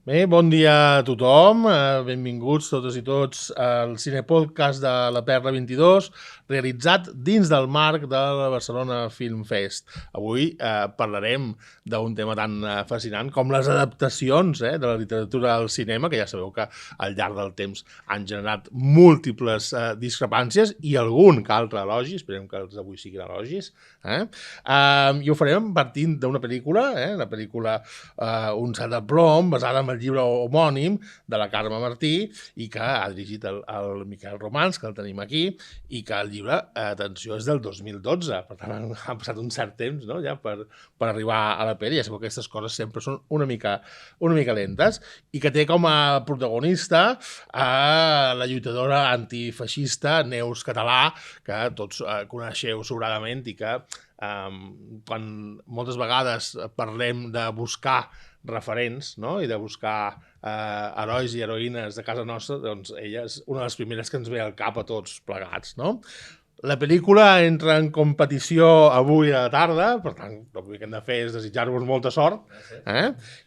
Bé, bon dia a tothom, benvinguts totes i tots al Cinepodcast de la Perla 22, realitzat dins del marc de la Barcelona Film Fest. Avui parlarem d'un tema tan fascinant com les adaptacions de la literatura al cinema, que ja sabeu que al llarg del temps han generat múltiples discrepàncies i algun que altre elogi, esperem que els d'avui siguin elogis, i ho farem partint d'una pel·lícula, la pel·lícula Un cel de plom, basada en el llibre homònim de la Carme Martí i que ha dirigit el Miquel Romans, que el tenim aquí, i que el llibre, atenció, és del 2012, per tant ha passat un cert temps, no?, ja per arribar a la pel·li. Ja sabeu que aquestes coses sempre són una mica lentes, i que té com a protagonista la lluitadora antifeixista Neus Català, que tots coneixeu sobradament i que quan moltes vegades parlem de buscar referents, no?, i de buscar herois i heroïnes de casa nostra, doncs ella és una de les primeres que ens ve al cap a tots plegats, no? La pel·lícula entra en competició avui a la tarda, per tant, el que hem de fer és desitjar-vos molta sort,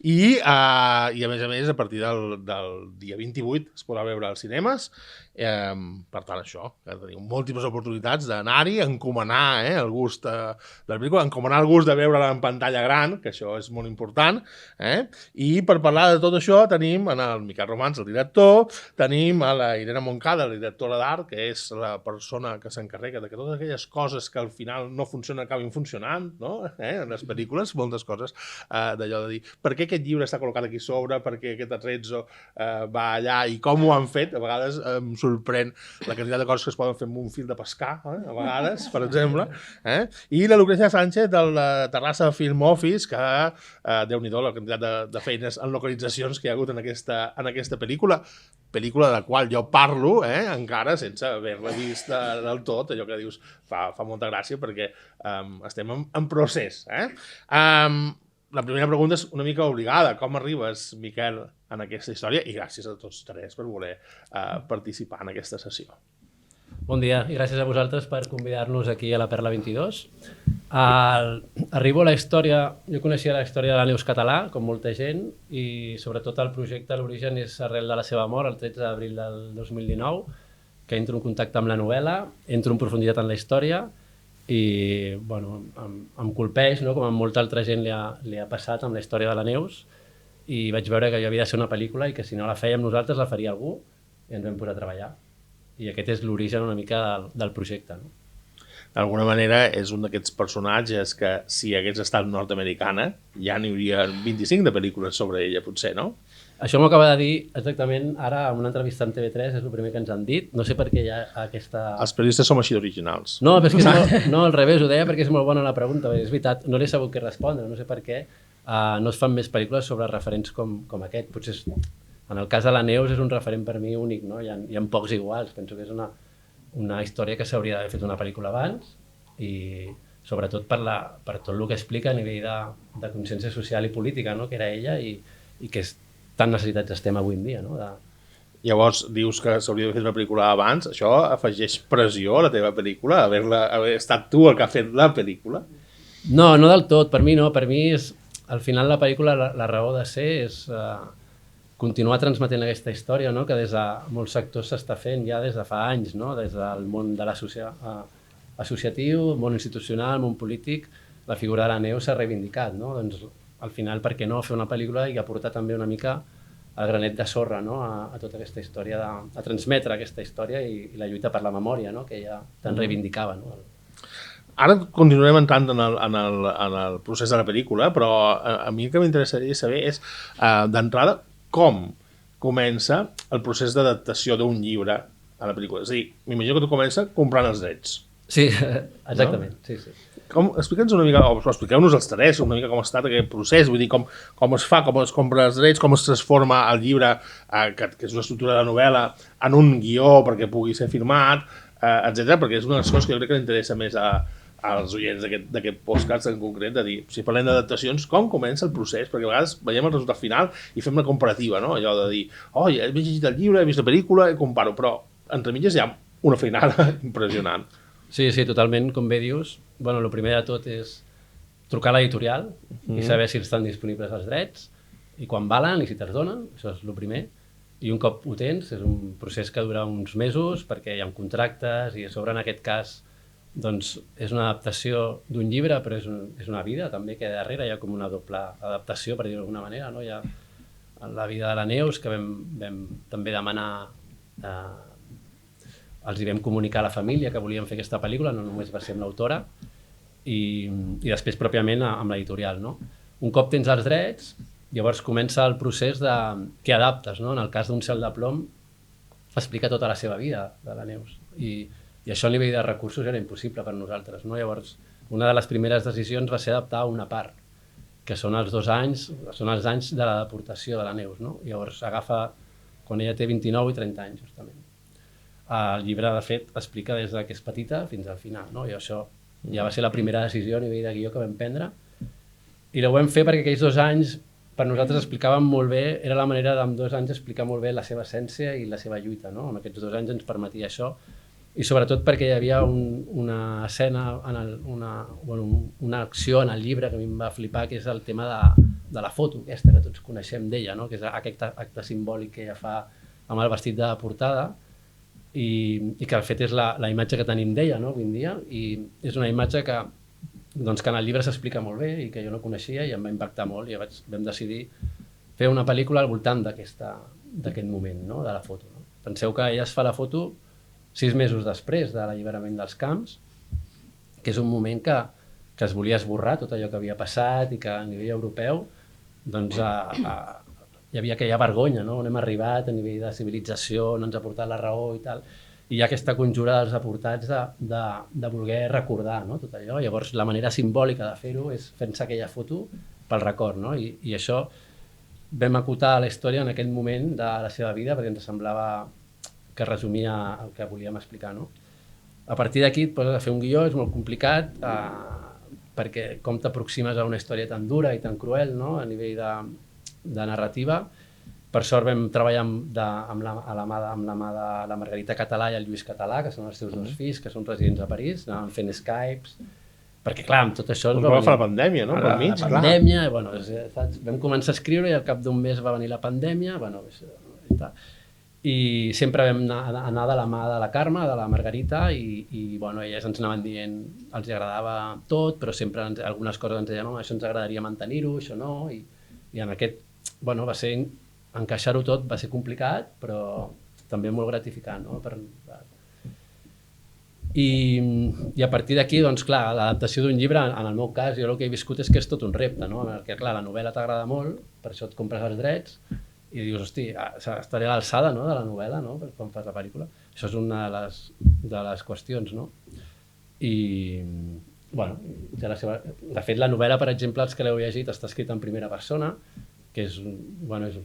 I a més, a partir del dia 28 es podrà veure als cinemes. Per tant, això, que teniu múltiples oportunitats d'anar-hi, encomanar el gust de la pel·lícula, encomanar el gust de veure-la en pantalla gran, que això és molt important, i per parlar de tot això tenim en el Miquel Romans, el director, tenim a la Irene Moncada, la directora d'art, que és la persona que s'encarrega de que totes aquelles coses que al final no funcionen acabin funcionant, no?, en les pel·lícules, moltes coses d'allò de dir, per què aquest llibre està col·locat aquí sobre, per què aquest atrezzo va allà, i com ho han fet, a vegades sorprèn la quantitat de coses que es poden fer amb un fil de pescar, a vegades, per exemple, i la Lucrecia Sánchez de la Terrassa Film Office, que déu-n'hi-do la quantitat de feines en localitzacions que hi ha hagut en aquesta pel·lícula de la qual jo parlo, encara sense haver-la vist del tot, allò que dius fa molta gràcia perquè estem en procés. La primera pregunta és una mica obligada. Com arribes, Miquel, en aquesta història? I gràcies a tots tres per voler participar en aquesta sessió. Bon dia i gràcies a vosaltres per convidar-nos aquí a la Perla 22. Arribo a la història, jo coneixia la història de la Neus Català, com molta gent, i sobretot el projecte, l'origen és arrel de la seva mort, el 13 d'abril del 2019, que entro en contacte amb la novel·la, entro en profunditat en la història, i bueno, em colpeix, no?, com a molta altra gent li ha passat amb la història de la Neus, i vaig veure que havia de ser una pel·lícula i que si no la fèiem nosaltres la faria algú, i ens vam posar a treballar. I aquest és l'origen una mica del projecte, no? D'alguna manera és un d'aquests personatges que si hagués estat nord-americana ja n'hi hauria 25 de pel·lícules sobre ella, potser, no? Això m'ho acaba de dir exactament ara en una entrevista en TV3, és el primer que ens han dit. No sé per què hi ha aquesta... Els periodistes som així d'originals. No, però és que no, al revés, ho deia perquè és molt bona la pregunta. És veritat, no l'he sabut què respondre, no sé per què no es fan més pel·lícules sobre referents com aquest. Potser en el cas de la Neus és un referent per mi únic, no? Hi ha pocs iguals. Penso que és una història que s'hauria d'haver fet una pel·lícula abans i sobretot per tot el que explica a nivell de consciència social i política, no?, que era ella i que tan necessitats estem avui en dia, no? Llavors, dius que s'hauria d'haver fet una pel·lícula abans. Això afegeix pressió a la teva pel·lícula, haver estat tu el que ha fet la pel·lícula? No del tot, per mi no. Per mi és, al final la pel·lícula, la raó de ser és continuar transmetent aquesta història, no?, que des de molts sectors s'està fent ja des de fa anys, no?, des del món de associatiu, món institucional, món polític, la figura de la Neus s'ha reivindicat, no? Doncs al final, per què no fer una pel·lícula i aportar també una mica el granet de sorra, no?, a tota aquesta història, a transmetre aquesta història i la lluita per la memòria, no?, que ella tant reivindicava, no? Ara continuarem entrant en el procés de la pel·lícula, però a mi el que m'interessaria saber és, d'entrada, com comença el procés d'adaptació d'un llibre a la pel·lícula. És a dir, m'imagino que tu comença comprant els drets. Sí, exactament, no? Sí. Explica'ns una mica, o expliqueu-nos els tres una mica com ha estat aquest procés, vull dir, com es fa, com es compra els drets, com es transforma el llibre, que és una estructura de novel·la, en un guió perquè pugui ser firmat, etc. Perquè és una de les coses que jo crec que interessa més als oients d'aquest podcast en concret, de dir, si parlem d'adaptacions, com comença el procés? Perquè a vegades veiem el resultat final i fem la comparativa, no? Allò de dir, he llegit el llibre, he vist la pel·lícula i comparo, però entre mitges hi ha una feinada impressionant. Sí, totalment, com bé dius. El primer de tot és trucar a l'editorial i saber si estan disponibles els drets. i quan valen i si te'ls donen, això és el primer, i un cop ho tens és un procés que dura uns mesos perquè hi ha contractes i a sobre en aquest cas doncs, és una adaptació d'un llibre però és una vida també que darrere hi ha com una doble adaptació per dir-ho d'alguna manera, no? Hi ha la vida de la Neus que vam també demanar els hi vam comunicar a la família que volíem fer aquesta pel·lícula, no només va ser amb l'autora i després pròpiament amb l'editorial, no? Un cop tens els drets, llavors comença el procés de què adaptes, no? En el cas d'un Cel de plom explica tota la seva vida de la Neus i això a nivell de recursos era impossible per nosaltres, no? Llavors una de les primeres decisions va ser adaptar una part, que són els 2 anys, són els anys de la deportació de la Neus, no? Llavors agafa quan ella té 29 i 30 anys, justament. El llibre, de fet, explica des que és petita fins al final, no? I això ja va ser la primera decisió a nivell de guió que vam prendre i la vam fer perquè aquells 2 anys per nosaltres explicaven molt bé, era la manera d'en 2 anys explicar molt bé la seva essència i la seva lluita, no? En aquests 2 anys ens permetia això i sobretot perquè hi havia una escena, una acció en el llibre que a mi em va flipar, que és el tema de la foto aquesta que tots coneixem d'ella, no? Que és aquest acte simbòlic que ella fa amb el vestit de portada i que de fet és la imatge que tenim d'ella, no? Avui en dia, i és una imatge que en el llibre s'explica molt bé i que jo no coneixia i em va impactar molt i vam decidir fer una pel·lícula al voltant d'aquest moment, no? De la foto. No? Penseu que ella es fa la foto 6 mesos després de l'alliberament dels camps, que és un moment que es volia esborrar tot allò que havia passat i que a nivell europeu doncs, hi havia aquella vergonya, no? On hem arribat a nivell de civilització, no ens ha portat la raó i tal. I hi ha aquesta conjura dels deportats de voler recordar, no? Tot allò. Llavors, la manera simbòlica de fer-ho és fent-se aquella foto pel record, no? I això vam acotar la història en aquell moment de la seva vida perquè ens semblava que resumia el que volíem explicar, no? A partir d'aquí et poses a fer un guió, és molt complicat perquè com t'aproximes a una història tan dura i tan cruel, no? A nivell de narrativa. Per sort vam treballar amb la mà de la Margarita Català i el Lluís Català, que són els seus 2 fills, que són residents a París, anàvem fent Skypes, perquè clar, amb tot això... Us va fer la pandèmia, no? La pandèmia, bueno, vam començar a escriure i al cap d'un mes va venir la pandèmia, bueno, i sempre vam anar de la mà de la Carme, de la Margarita, i bueno, elles ens anaven dient, els agradava tot, però sempre algunes coses ens deien, no, això ens agradaria mantenir-ho, això no, i en aquest, bueno, va ser... encaixar-ho tot va ser complicat, però també molt gratificant, no? I a partir d'aquí, doncs clar, l'adaptació d'un llibre, en el meu cas, jo el que he viscut és que és tot un repte, no? Perquè clar, la novel·la t'agrada molt, per això et compres els drets, i dius, hosti, estaré a l'alçada, no?, de la novel·la, no?, quan fas la pel·lícula. Això és una de les qüestions, no? I, bueno, de fet, la novel·la, per exemple, els que l'heu llegit, està escrita en primera persona, que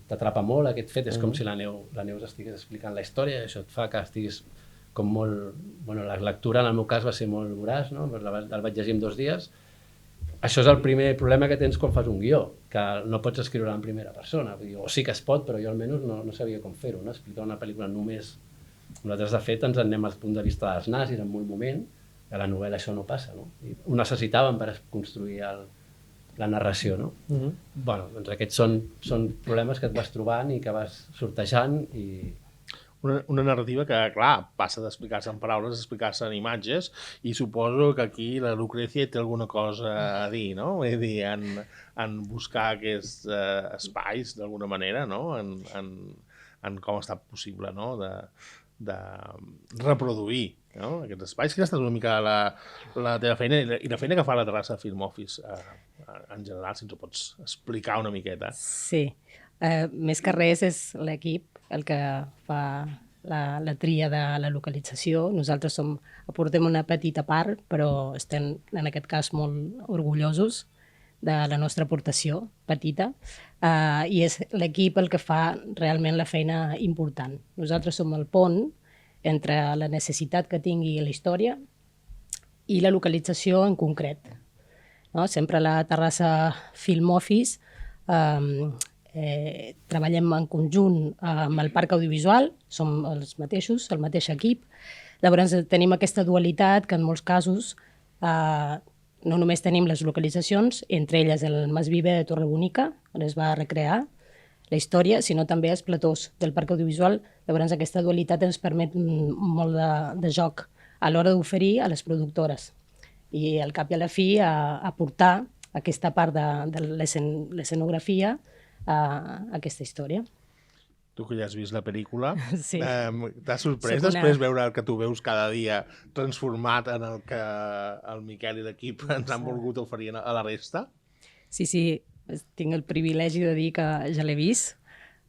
t'atrapa molt aquest fet, és com si la Neus estigués explicant la història i això et fa que estiguis com molt... Bueno, la lectura en el meu cas va ser molt voraç, no? El vaig llegir en 2 dies. Això és el primer problema que tens quan fas un guió, que no pots escriure en primera persona. O sí que es pot, però jo almenys no sabia com fer-ho, no? Explicar una pel·lícula només... Nosaltres, de fet, ens en anem al punt de vista dels nazis en un moment, que a la novel·la això no passa, no? I ho necessitàvem per construir la narració, no? Bueno, doncs aquests són problemes que et vas trobant i que vas sortejant i... Una narrativa que, clar, passa d'explicar-se en paraules a explicar-se en imatges i suposo que aquí la Lucrecia té alguna cosa a dir, no? Vull dir, en buscar aquests espais, d'alguna manera, no? En com ha estat possible, no? De reproduir, no? Aquests espais. Quina ha estat una mica la teva feina i la feina que fa la Terrassa Film Office en general, si ens ho pots explicar una miqueta. Sí, més que res és l'equip el que fa la tria de la localització. Nosaltres aportem una petita part, però estem en aquest cas molt orgullosos de la nostra aportació petita i és l'equip el que fa realment la feina important. Nosaltres som el pont entre la necessitat que tingui la història i la localització en concret. No? Sempre a la Terrassa Film Office treballem en conjunt amb el parc audiovisual, som els mateixos, el mateix equip. Llavors tenim aquesta dualitat que en molts casos no només tenim les localitzacions, entre elles el Mas Viver de Torrebonica, on es va recrear, la història, sinó també els platós del parc audiovisual. Llavors aquesta dualitat ens permet molt de joc a l'hora d'oferir a les productores i al cap i a la fi aportar aquesta part de l'escenografia a aquesta història. Tu que ja has vist la pel·lícula, Sí. t'ha sorprès després veure el que tu veus cada dia transformat en el que el Miquel i l'equip ens han volgut oferir a la resta? Sí, tinc el privilegi de dir que ja l'he vist.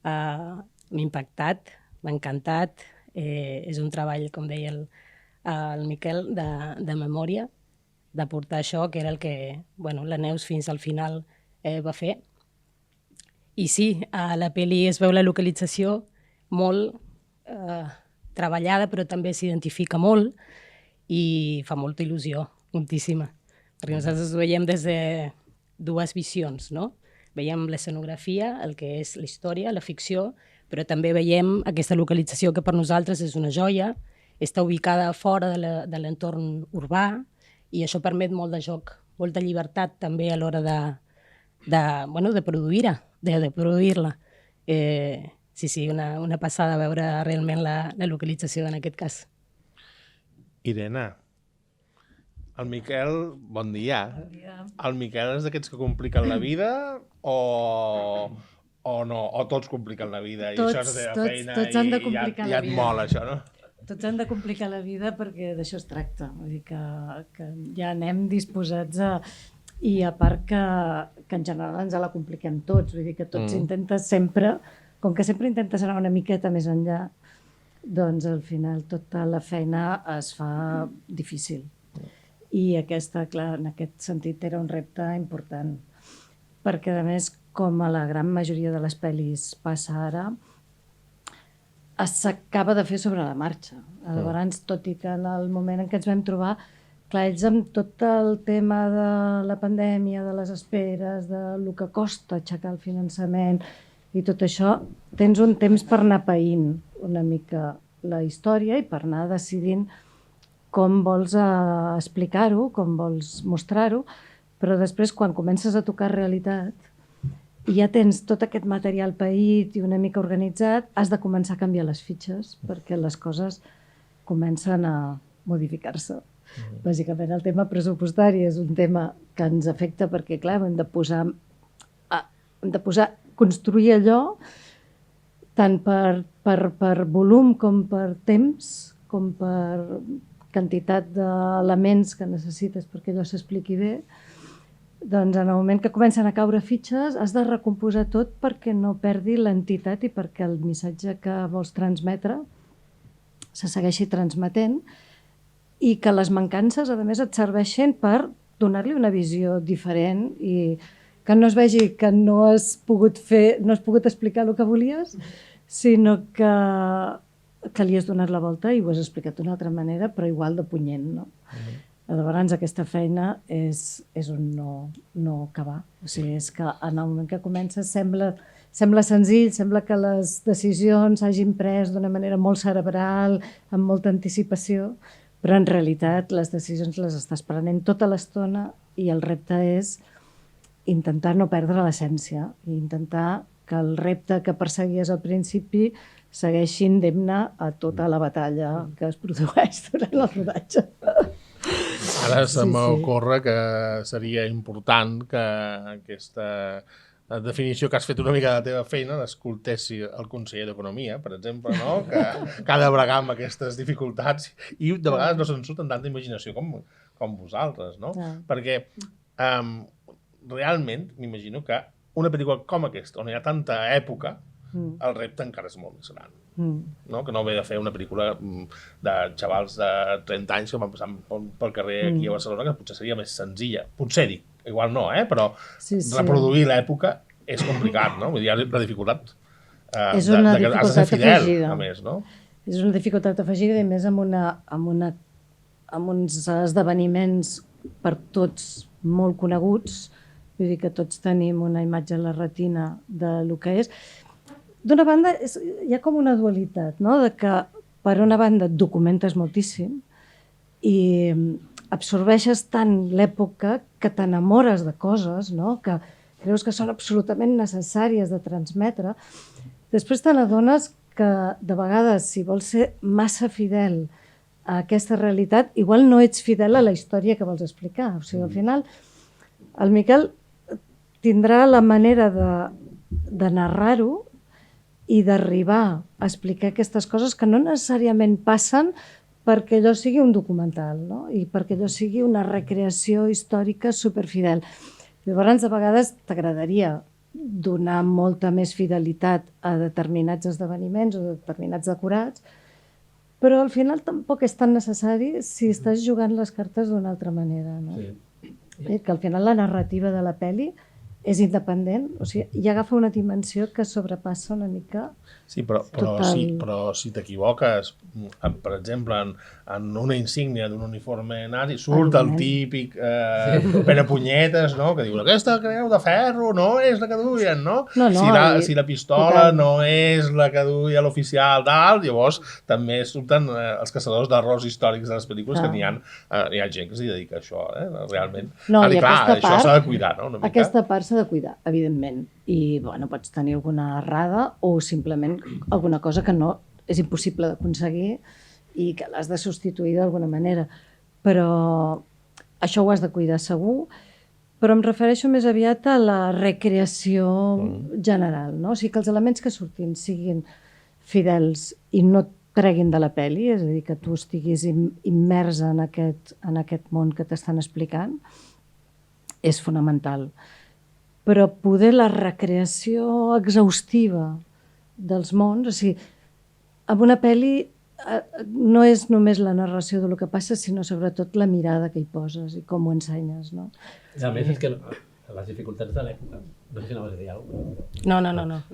M'ha impactat, m'ha encantat. És un treball, com deia el Miquel, de memòria, de portar això, que era el que la Neus fins al final va fer. I sí, a la pel·li es veu la localització molt treballada, però també s'identifica molt i fa molta il·lusió, moltíssima. Perquè nosaltres ho veiem des de dues visions, no? Veiem l'escenografia, el que és la història, la ficció, però també veiem aquesta localització que per nosaltres és una joia, està ubicada fora de l'entorn urbà i això permet molt de joc, molta llibertat també a l'hora de produir-la. Sí, una passada veure realment la localització en aquest cas. Irene, el Miquel, bon dia. Bon dia. El Miquel és d'aquests que compliquen la vida o no? O tots compliquen la vida i això és la teva feina tots han de complicar i la et vida. mola això, no? Tots han de complicar la vida perquè d'això es tracta. Vull dir que ja anem disposats a... I a part que en general ens la compliquem tots. Vull dir que tots intentes sempre, com que sempre intentes anar una miqueta més enllà, doncs al final tota la feina es fa difícil. I aquesta, clar, en aquest sentit era un repte important. Perquè, a més, com a la gran majoria de les pel·lis passa ara, s'acaba de fer sobre la marxa. Llavors, tot i que en el moment en què ens vam trobar, clar, ells amb tot el tema de la pandèmia, de les esperes, de lo que costa aixecar el finançament i tot això, tens un temps per anar païnt una mica la història i per anar decidint com vols explicar-ho, com vols mostrar-ho, però després quan comences a tocar realitat i ja tens tot aquest material paït i una mica organitzat, has de començar a canviar les fitxes perquè les coses comencen a modificar-se. Bàsicament el tema pressupostari és un tema que ens afecta perquè, clar, hem de construir allò tant per volum com per temps, com per quantitat d'elements que necessites perquè allò s'expliqui bé. Doncs en el moment que comencen a caure fitxes has de recomposar tot perquè no perdi l'entitat i perquè el missatge que vols transmetre se segueixi transmetent i que les mancances, a més, et serveixin per donar-li una visió diferent i que no es vegi que no has pogut explicar el que volies, sinó que li has donat la volta i ho has explicat d'una altra manera, però igual de punyent, no? Llavors, aquesta feina és un no acabar. O sigui, és que en el moment que comences sembla senzill, sembla que les decisions s'hagin pres d'una manera molt cerebral, amb molta anticipació, però en realitat les decisions les estàs prenent tota l'estona i el repte és intentar no perdre l'essència i intentar que el repte que perseguies al principi segueixin d'himne a tota la batalla que es produeix durant el rodatge. Ara se m'ocorre que seria important que aquesta definició que has fet una mica de la teva feina l'escoltessi el conseller d'Economia, per exemple, no? que ha de bregar amb aquestes dificultats i de vegades no se'n surt amb tanta imaginació com vosaltres, no? Perquè realment m'imagino que una pel·lícula com aquesta, on hi ha tanta època, el repte encara és molt més gran. No? Que no ve de fer una pel·lícula de xavals de 30 anys que van passant pel carrer aquí a Barcelona, que potser seria més senzilla. Potser dic, igual no, però reproduir l'època és complicat, no? Vull dir, la dificultat és una has de ser fidel, afegida. a més, no? És una dificultat afegida i més amb uns esdeveniments per tots molt coneguts, vull dir que tots tenim una imatge a la retina del que és. D'una banda, hi ha com una dualitat, no? De que per una banda et documentes moltíssim i absorbeixes tant l'època que t'enamores de coses, no? Que creus que són absolutament necessàries de transmetre, després te n'adones que de vegades, si vols ser massa fidel a aquesta realitat, igual no ets fidel a la història que vols explicar. O sigui, al final, el Miquel tindrà la manera de narrar-ho i d'arribar a explicar aquestes coses que no necessàriament passen perquè allò sigui un documental, no? I perquè allò sigui una recreació històrica superfidel. Llavors, de vegades t'agradaria donar molta més fidelitat a determinats esdeveniments o determinats decorats, però al final tampoc és tan necessari si estàs jugant les cartes d'una altra manera, no? Sí. Que al final la narrativa de la pel·li és independent, o sigui, i agafa una dimensió que sobrepassa una mica... Sí, però si t'equivoques, per exemple, en una insígnia d'un uniforme nazi, surt el típic perepunyetes, no?, que diu, aquesta creu de ferro no és la que duien, no? Si la pistola no és la que duia l'oficial dalt, llavors també surten els caçadors d'errors històrics de les pel·lícules, que hi ha gent que s'hi dedica a això, realment. I clar, això s'ha de cuidar, no? Aquesta part s'ha de cuidar, evidentment. I, bueno, pots tenir alguna errada o simplement alguna cosa que no és impossible d'aconseguir i que l'has de substituir d'alguna manera. Però això ho has de cuidar segur, però em refereixo més aviat a la recreació general, no? O sigui, que els elements que surtin siguin fidels i no treguin de la pel·li, és a dir, que tu estiguis immers en aquest món que t'estan explicant, és fonamental. Però poder la recreació exhaustiva dels mons, o sigui, en una pel·li no és només la narració del que passa, sinó sobretot la mirada que hi poses i com ho ensenyes, no? I a més és que les dificultats de l'època, no sé si anaves a dir alguna cosa.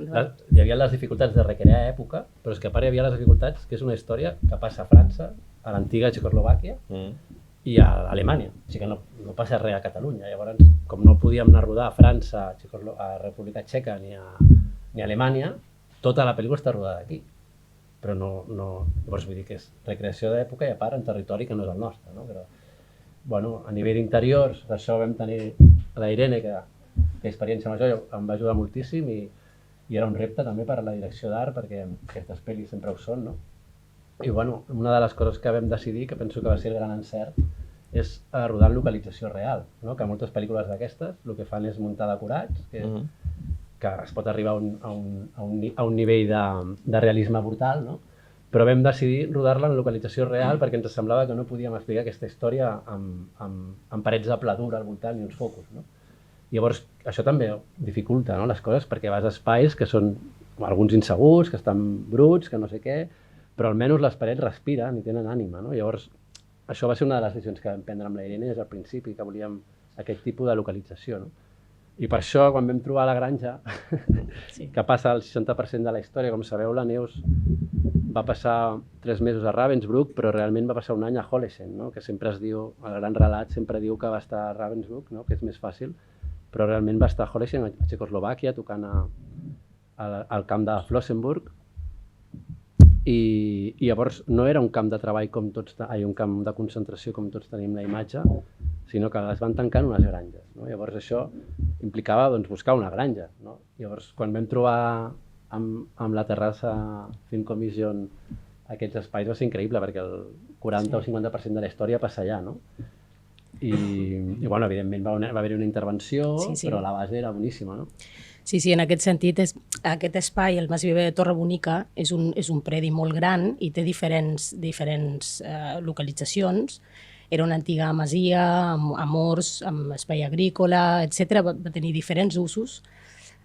No. Hi havia les dificultats de recrear època, però és que a part hi havia les dificultats que és una història que passa a França, a l'antiga Txecoslovàquia, i a Alemanya, o sigui que no passa res a Catalunya. Llavors, com no podíem anar a rodar a França, a República Txeca ni a Alemanya, tota la pel·lícula està rodada aquí. Però no... Llavors vull dir que és recreació d'època i a part en territori que no és el nostre, no? Però, bueno, a nivell interiors, d'això vam tenir la Irene, que experiència amb això em va ajudar moltíssim i era un repte també per a la direcció d'art, perquè aquestes pel·lis sempre ho són, no? I bueno, una de les coses que vam decidir, que penso que va ser el gran encert, és rodar en localització real, no? Que moltes pel·lícules d'aquestes el que fan és muntar decorats, que es pot arribar a un nivell de realisme brutal, no? Però vam decidir rodar-la en localització real perquè ens semblava que no podíem explicar aquesta història amb parets de pla dur al voltant i uns focus, no? Llavors, això també dificulta, no?, les coses, perquè vas a espais que són alguns insegurs, que estan bruts, que no sé què, però almenys les parets respiren i tenen ànima, no? Llavors, això va ser una de les decisions que vam prendre amb la Irene des del principi, que volíem aquest tipus de localització, no? I per això, quan vam trobar la granja, que passa el 60% de la història, com sabeu, la Neus va passar 3 mesos a Ravensbrück, però realment va passar un any a Holesien, no? Que sempre es diu, el gran relat sempre diu que va estar a Ravensbrück, no? Que és més fàcil, però realment va estar a Holesien, a Txecoslovàquia, tocant al camp de Flossenburg, i llavors no era un camp de treball un camp de concentració com tots tenim la imatge, sinó que les van tancar en unes granges, no? Llavors això implicava buscar una granja, no? Llavors quan vam trobar amb la terrassa Film Commission aquests espais va ser increïble perquè el 40 o 50% de la història passa allà, no? I bueno, evidentment va haver-hi una intervenció, però la base era boníssima, no? Sí, en aquest sentit, aquest espai, el Mas Viver de Torre Bonica, és un predi molt gran i té diferents localitzacions. Era una antiga masia, amb horts, amb espai agrícola, etc. Va tenir diferents usos,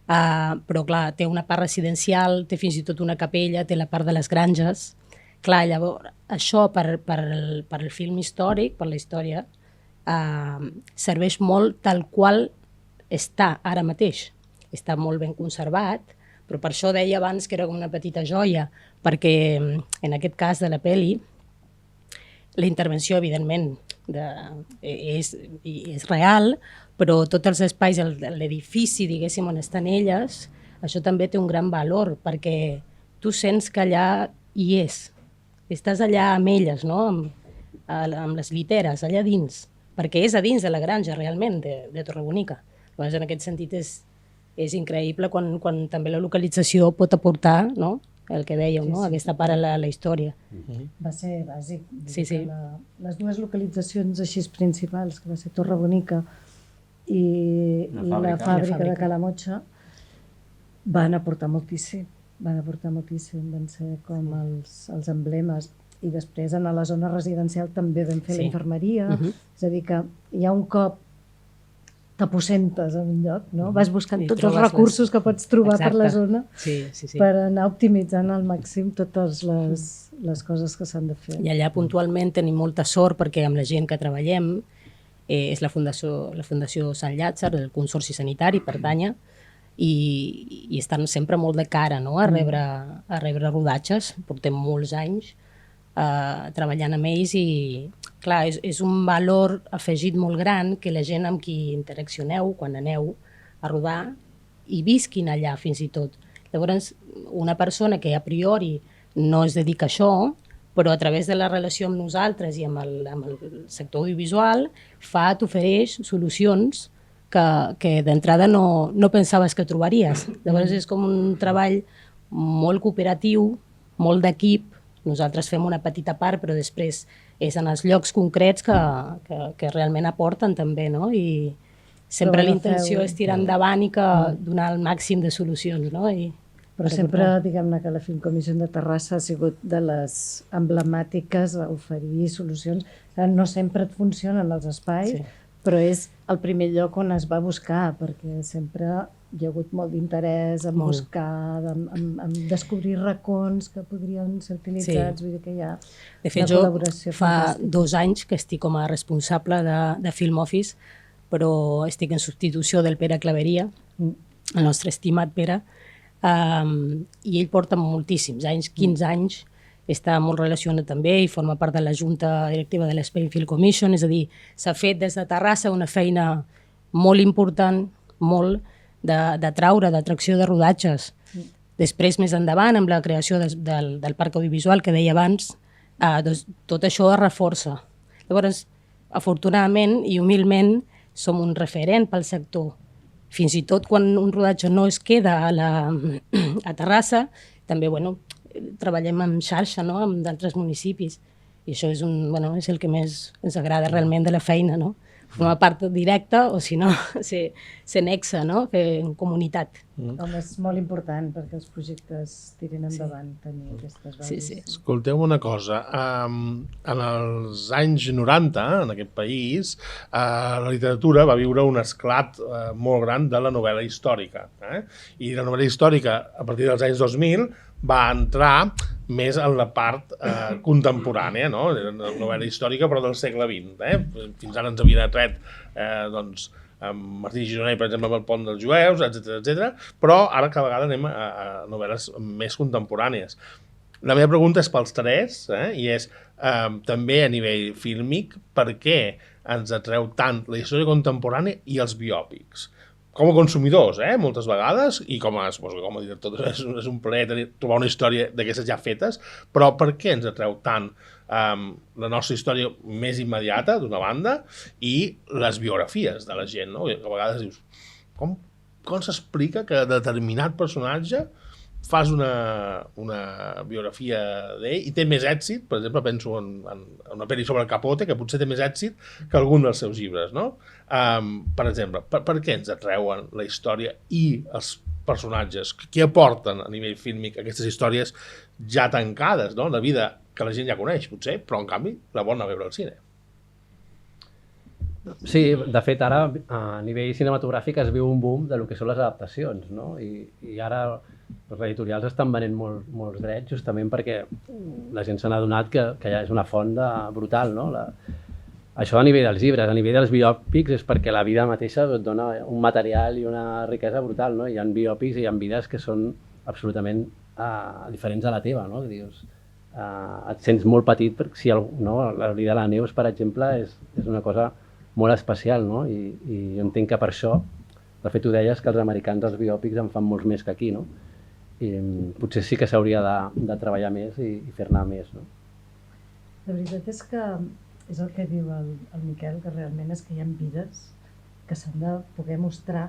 però clar, té una part residencial, té fins i tot una capella, té la part de les granges. Clar, llavors, això per el film històric, per la història, serveix molt tal qual està ara mateix. Està molt ben conservat, però per això deia abans que era com una petita joia, perquè en aquest cas de la pel·li, la intervenció, evidentment, és real, però tots els espais, l'edifici, diguéssim, on estan elles, això també té un gran valor, perquè tu sents que allà hi és. Estàs allà amb elles, no? Amb les lliteres, allà dins, perquè és a dins de la granja, realment, de Torre Bonica. Llavors, en aquest sentit, és increïble quan també la localització pot aportar, no?, el que dèieu, no?, aquesta part a la història. Va ser bàsic. Sí. Les dues localitzacions així principals, que va ser Torre Bonica i la fàbrica de Calamotxa, van aportar moltíssim. Van ser com els emblemes. I després, a la zona residencial, també vam fer la infermeria. És a dir, que hi ha un cop t'aposentes en un lloc, no? Vas buscant tots els recursos que pots trobar per la zona per anar optimitzant al màxim totes les coses que s'han de fer. I allà puntualment tenim molta sort perquè amb la gent que treballem és la Fundació Sant Llàtzer, el Consorci Sanitari, pertanya, i estan sempre molt de cara, no?, a rebre rodatges. Portem molts anys treballant amb ells i, clar, és un valor afegit molt gran que la gent amb qui interaccioneu quan aneu a rodar i visquin allà fins i tot. Llavors, una persona que a priori no es dedica a això, però a través de la relació amb nosaltres i amb el sector audiovisual t'ofereix solucions que d'entrada no pensaves que trobaries. Llavors és com un treball molt cooperatiu, molt d'equip. Nosaltres fem una petita part, però després és en els llocs concrets que realment aporten també, no? I sempre la intenció és tirar endavant i donar el màxim de solucions, no? Però sempre, diguem-ne, que la Film Commission de Terrassa ha sigut de les emblemàtiques a oferir solucions. No sempre et funcionen els espais, però és el primer lloc on es va buscar, perquè sempre hi ha hagut molt d'interès en buscar, en descobrir racons que podrien ser utilitzats, vull dir que hi ha una col·laboració fantàstica. De fet, jo fa 2 anys que estic com a responsable de Film Office, però estic en substitució del Pere Claveria, el nostre estimat Pere, i ell porta moltíssims anys, 15 anys, està molt relacionat també i forma part de la Junta Directiva de l'Spain Film Commission, és a dir, s'ha fet des de Terrassa una feina molt important, molt, d'atracció de rodatges. Després, més endavant, amb la creació del parc audiovisual que deia abans, doncs, tot això es reforça. Llavors, afortunadament i humilment, som un referent pel sector. Fins i tot quan un rodatge no es queda a Terrassa, també treballem en xarxa, no?, amb d'altres municipis. I això és el que més ens agrada realment de la feina, no?, formar part directa o, si no, ser nexe, no?, fer en comunitat. Home, és molt important perquè els projectes tirin endavant, tenir aquestes bases. Sí. Escolteu una cosa, en els anys 90, en aquest país, la literatura va viure un esclat molt gran de la novel·la històrica. I la novel·la històrica, a partir dels anys 2000, va entrar més en la part contemporània, no? La novel·la històrica, però del segle XX. Fins ara ens havien atret amb Martí Gironell, per exemple, amb el Pont dels Jueus, etc. Però ara cada vegada anem a novel·les més contemporànies. La meva pregunta és pels tres, i és també a nivell fílmic, per què ens atreu tant la història contemporània i els biòpics? Com a consumidors, moltes vegades, i com a director, és un plaer trobar una història d'aquestes ja fetes, però per què ens atreu tant la nostra història més immediata, d'una banda, i les biografies de la gent, no? A vegades dius, com s'explica que determinat personatge fas una biografia d'ell i té més èxit, per exemple, penso en una pel·li sobre el Capote, que potser té més èxit que algun dels seus llibres, no? Per exemple, per què ens atreuen la història i els personatges? Què aporten a nivell fílmic aquestes històries ja tancades, no? La vida que la gent ja coneix, potser, però en canvi la vol anar a veure al cine. Sí, de fet, ara a nivell cinematogràfic es viu un boom de lo que són les adaptacions, no? I ara les editorials estan venent molts drets justament perquè la gent se n'ha adonat que ja és una font brutal, no? Això a nivell dels llibres, a nivell dels biòpics és perquè la vida mateixa et dona un material i una riquesa brutal, no? Hi ha biòpics i hi ha vides que són absolutament diferents a la teva, no? Dius, et sents molt petit perquè la vida de la Neus, per exemple, és una cosa molt especial, no? I jo entenc que per això, de fet ho deies, que els americans els biòpics en fan molts més que aquí, no? I potser sí que s'hauria de treballar més i fer-ne més, no? La veritat és que és el que diu el Miquel, que realment és que hi ha vides que s'han de poder mostrar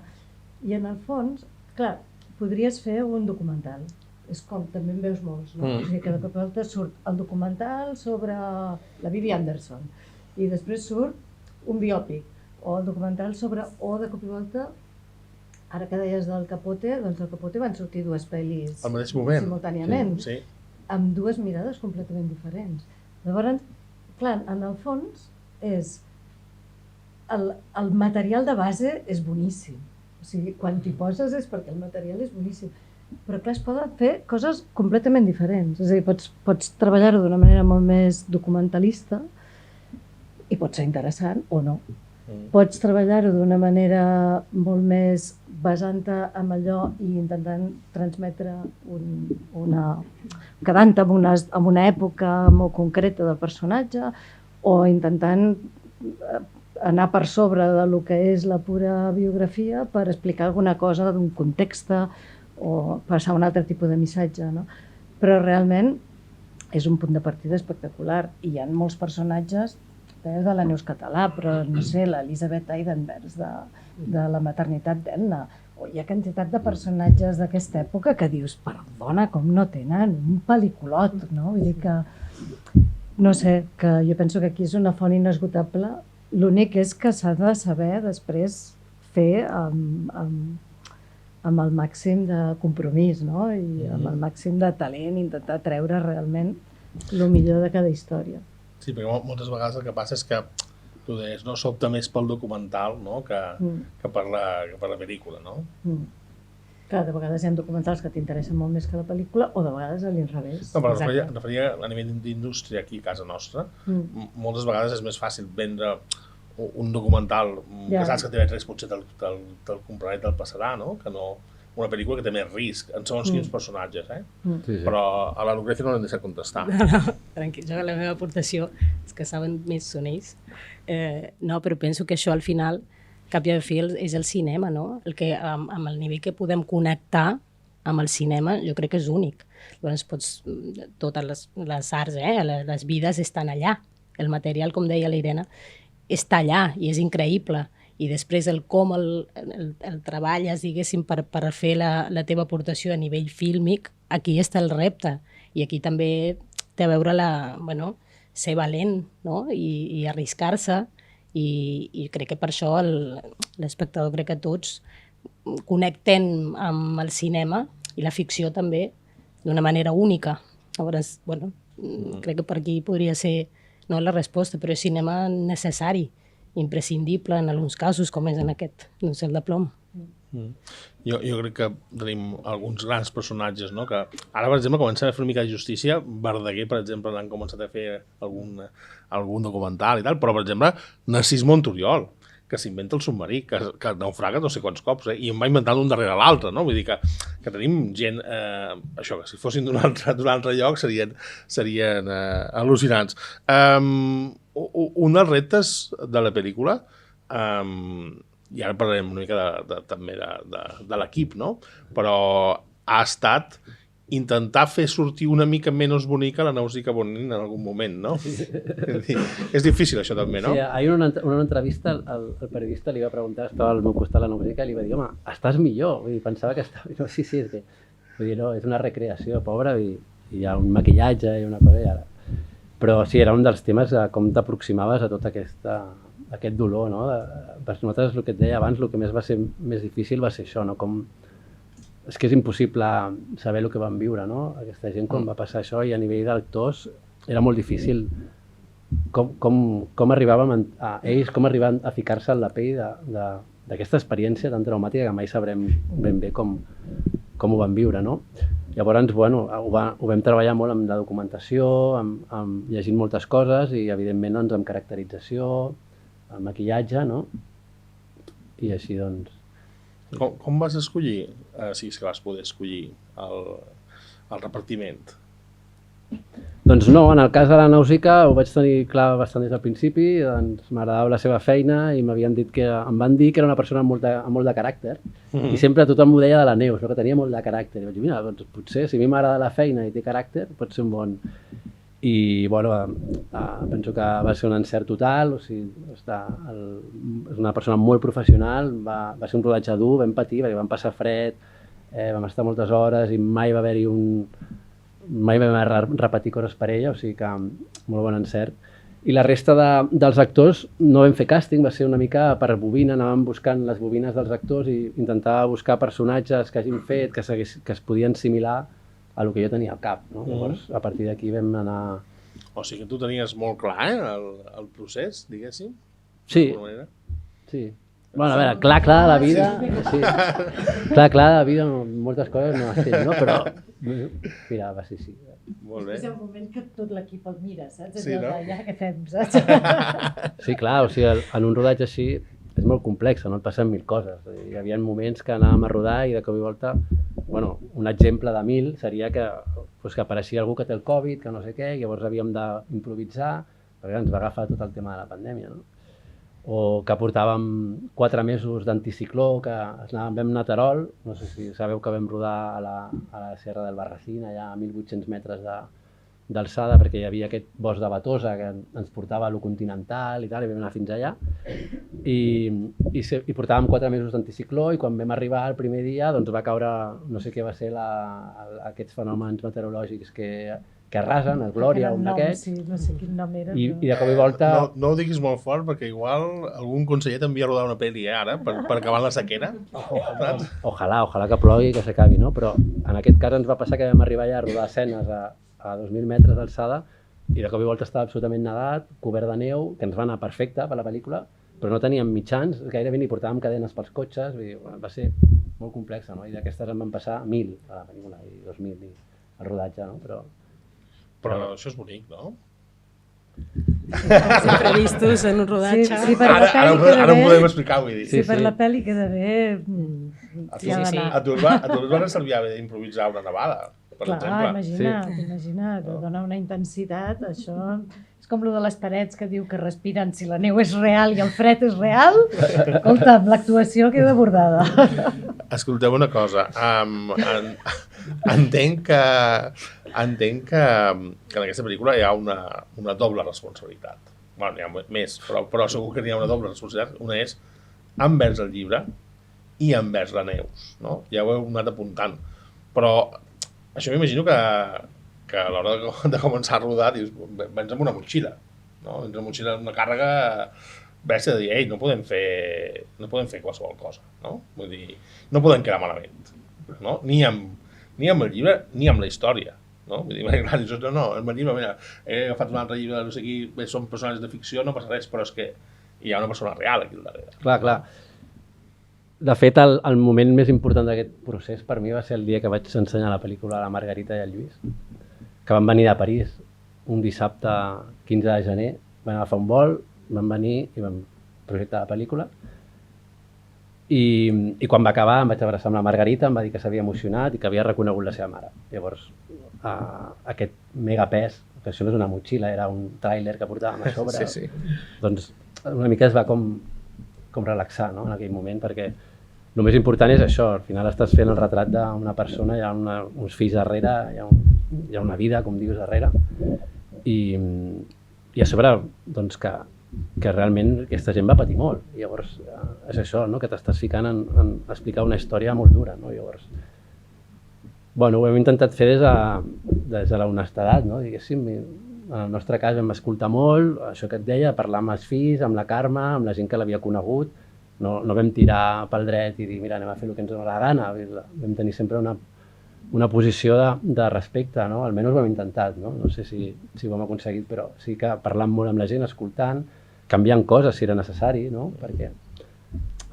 i en el fons Clar, podries fer un documental. És com també en veus molts, no? O sigui que de cop i volta surt el documental sobre la Vivi Anderson i després surt un biòpic o el documental sobre... O de cop i volta, ara que deies del Capote, doncs del Capote van sortir dues pel·lis al mateix moment. simultàniament, Sí. amb dues mirades completament diferents. Llavors, clar, en el fons és... El material de base és boníssim. O sigui, quan t'hi poses és perquè el material és boníssim. Però clar, es poden fer coses completament diferents. És a dir, pots treballar-ho d'una manera molt més documentalista i pot ser interessant o no. Pots treballar-ho d'una manera molt més basant-te en allò i intentant transmetre quedant-te en una època molt concreta del personatge o intentant anar per sobre del que és la pura biografia per explicar alguna cosa d'un context o passar un altre tipus de missatge, no? Però realment és un punt de partida espectacular i hi ha molts personatges de la Neus Català, però no sé, l'Elisabeth Eidenberg de la maternitat d'Elna, o hi ha quantitat de personatges d'aquesta època que dius, perdona, com no tenen un pel·lículot, no? Vull dir que, no sé, que jo penso que aquí és una font inesgotable. L'únic és que s'ha de saber després fer amb el màxim de compromís, no? I amb el màxim de talent, intentar treure realment el millor de cada història. Sí, perquè moltes vegades el que passa és que tu deies, no, s'opta més pel documental, no? que per la pel·lícula, no? Clar, de vegades hi ha documentals que t'interessen molt més que la pel·lícula o de vegades a l'inrevés. No, però referia a nivell d'indústria aquí a casa nostra. Moltes vegades és més fàcil vendre un documental que saps que té més risc, potser te'l comprarà i te'l passarà, no? Que no una pel·lícula que té més risc, en segons quins personatges, Sí. Però a la Lucrecia no l'hem deixat contestar. No, tranquil, jo la meva aportació és que saben més són ells. No, però penso que això al final, cap i a fi, és el cinema, no? El que, amb el nivell que podem connectar amb el cinema, jo crec que és únic. Llavors, totes les arts, les vides estan allà. El material, com deia la Irene, està allà i és increïble. I després com el treballes, diguéssim, per fer la teva aportació a nivell fílmic, aquí està el repte. I aquí també té a veure ser valent, no? I arriscar-se. I crec que per això l'espectador, crec que tots connecten amb el cinema i la ficció també d'una manera única. Llavors, crec que per aquí podria ser no la resposta, però és cinema necessari, imprescindible en alguns casos, com és en aquest, no sé, el de Plom. Jo crec que tenim alguns grans personatges, no? Que ara, per exemple, comencem a fer una mica de justícia. Verdaguer, per exemple, han començat a fer algun documental i tal, però, per exemple, Narcís Monturiol, que s'inventa el submarí, que naufraga no sé quants cops, i en va inventant un darrere l'altre, no? Vull dir que tenim gent, això, que si fossin d'un altre lloc serien al·lucinants. Un dels reptes de la pel·lícula, i ara parlarem una mica també de l'equip, no? Però ha estat intentar fer sortir una mica menys bonica la Nausica Bonin en algun moment, no? És difícil això també, no? Sí, ahir en una entrevista el periodista li va preguntar, estava al meu costat la Nausica, i li va dir, home, estàs millor? Vull dir, pensava que estava millor. Sí, és que vull dir, no, és una recreació, pobra, i hi ha un maquillatge i una cosa i ara. Però sí, era un dels temes de com t'aproximaves a tot aquest dolor, no? Nosaltres, el que et deia abans, el que més va ser més difícil va ser això, no? És que és impossible saber el que van viure, no? Aquesta gent quan va passar això, i a nivell d'actors era molt difícil com arribàvem com arribaven a ficar-se en la pell d'aquesta experiència tan traumàtica que mai sabrem ben bé com ho van viure, no? Llavors, ho vam treballar molt amb la documentació, llegint moltes coses i, evidentment, amb caracterització, el maquillatge, no? I així, doncs... Com vas escollir, si és que vas poder escollir el repartiment? Doncs no, en el cas de la Nausica ho vaig tenir clar bastant des del principi, doncs m'agradava la seva feina i em van dir que era una persona amb molt de caràcter i sempre tothom m'ho deia de la Neus, que tenia molt de caràcter. I vaig dir, mira, doncs potser si a mi m'agrada la feina i té caràcter pot ser un bon... I penso que va ser un encert total, o sigui, és una persona molt professional, va ser un rodatge dur, vam patir, perquè vam passar fred, vam estar moltes hores i mai va haver-hi mai vam repetir coses per ella, o sigui que molt bon encert. I la resta dels actors no vam fer càsting, va ser una mica per bobina, anàvem buscant les bobines dels actors i intentava buscar personatges que hagin fet, que es podien assimilar a el que jo tenia al cap. No? Llavors, a partir d'aquí vam anar... O sigui que tu tenies molt clar, el procés, diguéssim? Sí, sí. Bueno, a veure, clar de la vida... Sí. Clar de la vida, moltes coses no has fet, no? Però, mira, va ser sí. Molt bé. És el moment que tot l'equip el mira, saps? Sí, no? Ja què fem, saps? Sí, clar, o sigui, en un rodatge així és molt complex, no et passen 1000 coses. Hi havia moments que anàvem a rodar i de cop i volta, bueno, un exemple de 1000 seria que apareixia algú que té el Covid, que no sé què, i llavors havíem d'improvisar, perquè ens va agafar tot el tema de la pandèmia, no? O que portàvem 4 mesos d'anticicló, que vam anar a Terol, no sé si sabeu que vam rodar a la Serra del Barracín, allà a 1.800 metres d'alçada, perquè hi havia aquest bosc de Batosa que ens portava a lo continental i tal, i vam anar fins allà. I portàvem 4 mesos d'anticicló i quan vam arribar el primer dia doncs va caure, no sé què va ser, aquests fenòmens meteorològics que arrasen, el Glòria, un d'aquests. Sí, no sé quin nom era. I de cop i volta... No ho diguis molt fort perquè igual algun conseller t'envia a rodar una pel·li ara per acabar la sequera. Ojalà que plogui i que s'acabi, no? Però en aquest cas ens va passar que vam arribar allà a rodar escenes a 2.000 metres d'alçada i de cop i volta estava absolutament nedat, cobert de neu, que ens va anar perfecte per la pel·lícula, però no teníem mitjans, gairebé ni portàvem cadenes pels cotxes, vull dir, va ser molt complexa, no? I d'aquestes en van passar 1.000 a la pel·lícula i 2.000 al rodatge, no? Però això és bonic, no? Els imprevistos en un rodatge. Sí, per la pel·li Ara ho podem explicar, vull dir. Sí, per la pel·li queda bé. A tu et va servir d'improvisar una nevada, per exemple. Imagina't, dona una intensitat, això és com lo de les parets que diu que respiren si la neu és real i el fred és real. Escolta'm, l'actuació queda bordada. Escolteu una cosa, entenc que en aquesta pel·lícula hi ha una doble responsabilitat. Bueno, n'hi ha més, però segur que n'hi ha una doble responsabilitat. Una és envers el llibre i envers la Neus, no? Ja ho heu anat apuntant. Però això m'imagino que a l'hora de començar a rodar dius, vens amb una motxilla, no? Vens amb una motxilla, una càrrega bèstia de dir, ei, no podem fer qualsevol cosa, no? Vull dir, no podem quedar malament, no? Ni amb el llibre, ni amb la història, no? Vull dir, clar, no, amb el llibre, mira, he agafat un altre llibre, no sé qui, són personatges de ficció, no passa res, però és que hi ha una persona real aquí al darrere. Clar. De fet, el moment més important d'aquest procés per mi va ser el dia que vaig ensenyar la pel·lícula a la Margarita i al Lluís, que van venir de París un dissabte 15 de gener, van agafar un vol, van venir i van projectar la pel·lícula i quan va acabar em vaig abraçar amb la Margarita, em va dir que s'havia emocionat i que havia reconegut la seva mare. Llavors, aquest megapès, que això no és una motxilla, era un tràiler que portàvem a sobre, sí. Doncs una mica es va com relaxar, no? En aquell moment, perquè el més important és això, al final estàs fent el retrat d'una persona, hi ha uns fills darrere, hi ha una vida, com dius, darrere, i a sobre doncs, que realment aquesta gent va patir molt. I llavors és això, no? Que t'estàs ficant en explicar una història molt dura. No? Llavors, bueno, ho hem intentat fer des de l'honestedat, no? Diguéssim. En el nostre cas vam escoltar molt, això que et deia, parlar amb els fills, amb la Carme, amb la gent que l'havia conegut. No vam tirar pel dret i dir, mira, anem a fer el que ens dona la gana. Vam tenir sempre una posició de respecte, no? Almenys ho hem intentat, no? No sé si ho hem aconseguit, però sí que parlant molt amb la gent, escoltant, canviant coses si era necessari, no? Perquè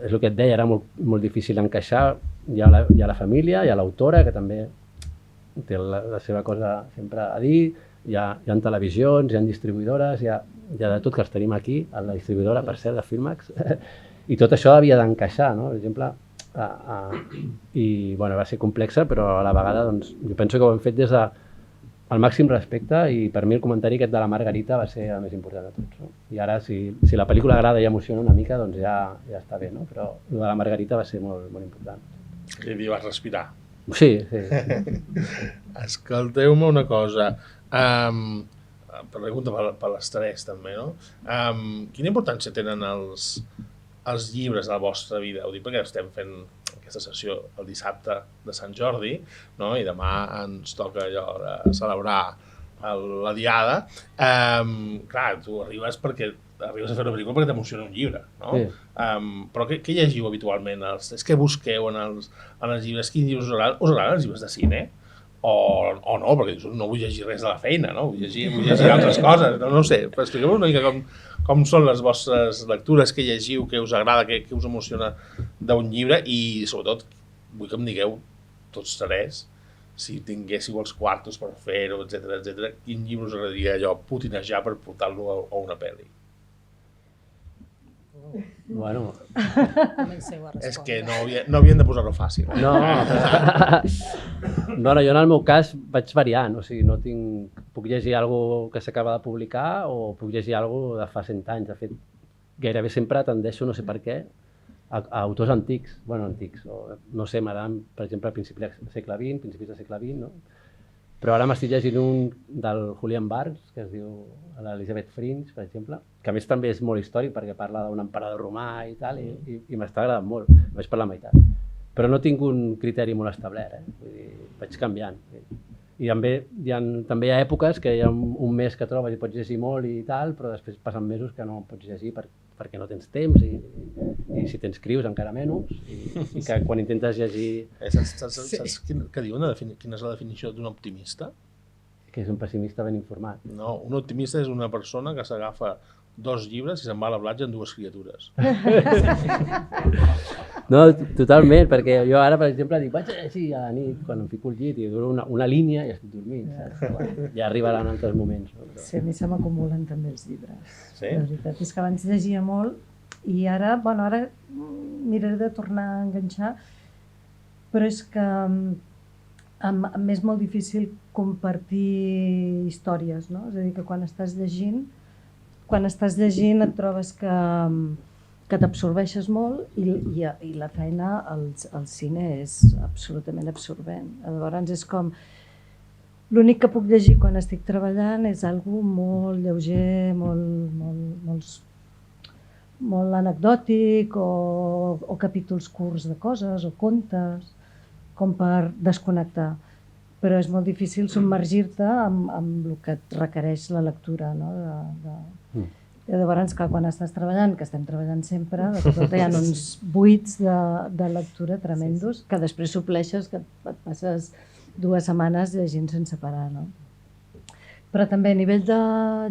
és el que et deia, era molt difícil encaixar. Hi ha la família, hi ha l'autora, que també té la seva cosa sempre a dir, hi ha televisions, hi ha distribuïdores, hi ha de tot, que els tenim aquí, a la distribuïdora, per cert, de Filmax, i tot això havia d'encaixar, no? Per exemple, i bueno, va ser complexa, però a la vegada doncs, jo penso que ho hem fet des del màxim respecte i per mi el comentari aquest de la Margarita va ser el més important de tots. No? I ara, si la pel·lícula agrada i emociona una mica, doncs ja està bé, no? Però el de la Margarita va ser molt, molt important. I li vas respirar. Sí. Escolteu-me una cosa. Pregunta per l'estrès, també, no? Quina importància tenen els llibres a la vostra vida? Ho dic perquè estem fent aquesta sessió el dissabte de Sant Jordi, no? I demà ens toca allò de celebrar la diada. Clar, tu arribes a fer una pel·lícula perquè t'emociona un llibre, no? Sí. Però què llegiu habitualment? És que busqueu en els llibres? Quins llibres us agraden els llibres de cine? O no, perquè no vull llegir res de la feina, no? Vull llegir altres coses, no ho sé. Expliqueu-vos una mica com són les vostres lectures, què llegiu, què us agrada, què us emociona d'un llibre i, sobretot, vull que em digueu, tots tres, si tinguéssiu els quartos per fer-ho, etc., quin llibre us agradaria allò putinejar per portar-lo a una pel·li? Bueno, Comenceu a respondre. És que no havien de posar-ho fàcil. no. No, jo en el meu cas vaig variant, o sigui, puc llegir alguna que s'acaba de publicar o puc llegir alguna de fa 100 anys. De fet, gairebé sempre tendeixo, no sé per què, a autors antics, no sé, m'agraden, per exemple, a principis del segle XX, no? Però ara m'estic llegint un del Julian Barnes, que es diu l'Elizabeth Fringe, per exemple, que a més també és molt històric perquè parla d'un emperador romà i tal, i m'està agradant molt, vaig per la meitat. Però no tinc un criteri molt establert, vull dir, vaig canviant. I també hi ha èpoques que hi ha un mes que trobes i pots llegir molt i tal, però després passen mesos que no pots llegir perquè no tens temps i si t'enscrius encara menys i que quan intentes llegir... Saps què diuen? Quina és la definició d'un optimista? Que és un pessimista ben informat. No, un optimista és una persona que s'agafa 2 llibres i se'n va a la platja amb 2 criatures. No, totalment, perquè jo ara, per exemple, dic, vaig a llegir a la nit, quan em fico al llit i duro una línia i estic dormint, saps? Ja arribaran altres moments. No? Sí, a mi se m'acumulen també els llibres. Sí? La veritat és que abans llegia molt i ara miraré de tornar a enganxar, però és que m'és molt difícil compartir històries, no? És a dir, que quan estàs llegint et trobes que t'absorbeixes molt i la feina al cine és absolutament absorbent. Llavors és com... L'únic que puc llegir quan estic treballant és algo molt lleuger, molt anecdòtic o capítols curts de coses o contes, com per desconnectar. Però és molt difícil submergir-te amb el que et requereix la lectura, no? Llavors, quan estàs treballant, que estem treballant sempre, de tot hi ha uns buits de lectura tremendos que després supleixes, que et passes 2 setmanes llegint sense parar, no? Però també a nivell de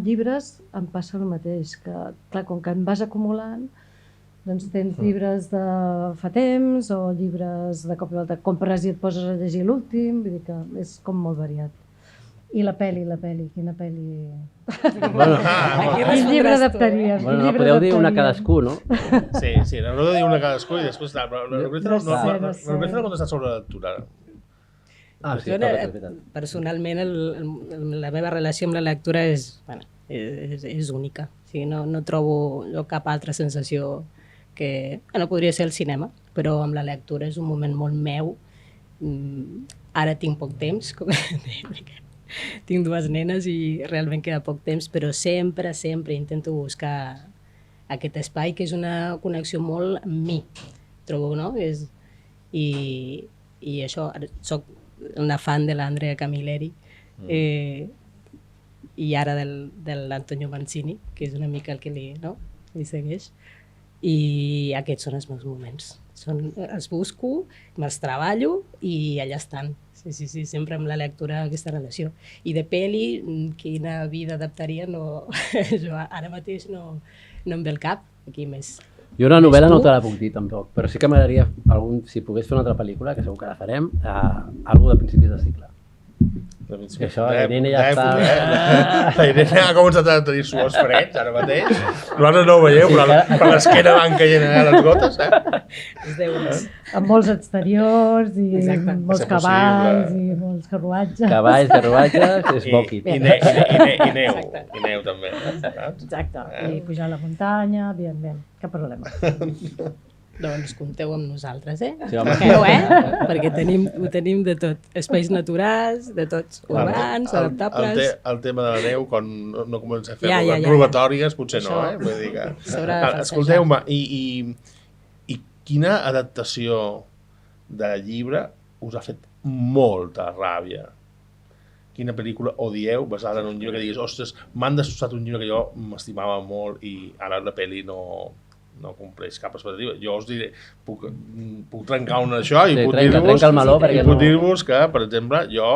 llibres em passa el mateix, que clar, com que en vas acumulant, doncs tens llibres de fa temps o llibres de cop i volta compres i et poses a llegir l'últim, vull dir que és com molt variat. I la peli, quina peli... Quin llibre adaptaries? Bueno, podeu dir una cadascú, no? Sí, n'haureu de dir una cadascú i després... Però la Lucrecia no contestat sobre la lectura. Sí, personalment, la meva relació amb la lectura és única. O sigui, no trobo cap altra sensació que... podria ser el cinema, però amb la lectura és un moment molt meu. Ara tinc poc temps, com tinc 2 nenes i realment queda poc temps, però sempre intento buscar aquest espai, que és una connexió molt amb mi, trobo, no? I això, soc una fan de l'Andrea Camilleri i ara de l'Antonio Mancini, que és una mica el que li segueix. I aquests són els meus moments. Els busco, me'ls treballo i allà estan. Sí, sempre amb la lectura aquesta relació. I de pel·li, quina vida adaptaria, jo ara mateix no em ve el cap, aquí més. Jo una novel·la no te la puc dir tampoc, però sí que m'agradaria, si pogués fer una altra pel·lícula, que segur que la farem, alguna de principis de cicle. Que això, la Irene ja està... La Irene ha començat a tenir suors freds ara mateix. Nosaltres no ho veieu, però per l'esquena van caient les gotes. Els deures. Amb molts exteriors i molts cavalls i molts carruatges. Cavalls, carruatges, smoking. I neu també. Exacte, i pujar a la muntanya, bien, cap problema. Doncs compteu amb nosaltres, Sí, home. Perquè ho tenim de tot. Espais naturals, de tots urbans, adaptables. El tema de la neu, quan no comença a fer les robatòries, potser no, Vull dir que... Escolteu-me, i quina adaptació de llibre us ha fet molta ràbia? Quina pel·lícula odieu basada en un llibre que diguis, ostres, m'han destrossat un llibre que jo m'estimava molt i ara la pel·li no compleix cap expectativa. Jo us diré, puc trencar una d'això i puc dir-vos que, per exemple, jo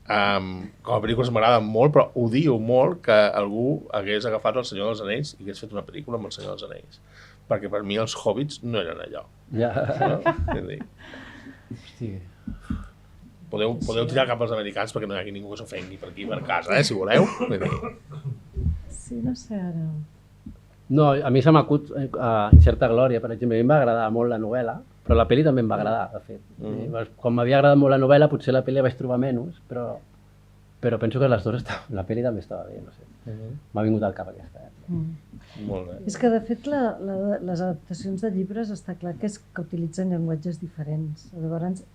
com a pel·lícules m'agraden molt, però odio molt que algú hagués agafat El Senyor dels Anells i hagués fet una pel·lícula amb El Senyor dels Anells. Perquè per mi els hobbits no eren allò. Ja. Hosti. Podeu tirar cap als americans perquè no hi hagi ningú que s'ofengui per aquí, per casa, si voleu. Sí, no sé ara... No, a mi se m'acut Incerta Glòria, per exemple. A mi em va agradar molt la novel·la, però la pel·li també em va agradar, de fet. Quan m'havia agradat molt la novel·la, potser la pel·li la vaig trobar menys, però penso que les dues la pel·li també estava bé, no sé. M'ha vingut al cap aquesta. Molt bé. És que, de fet, les adaptacions de llibres està clar que utilitzen llenguatges diferents. Llavors,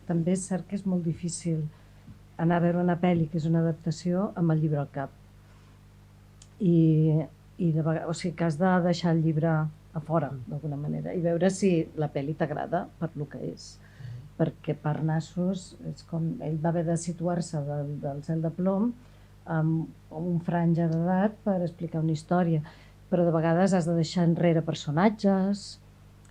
també és cert que és molt difícil anar a veure una pel·li que és una adaptació amb el llibre al cap. O sigui, que has de deixar el llibre a fora, d'alguna manera, i veure si la pel·li t'agrada per lo que és. Perquè per nassos, és com ell va haver de situar-se del cel de plom amb un franja d'edat per explicar una història. Però de vegades has de deixar enrere personatges...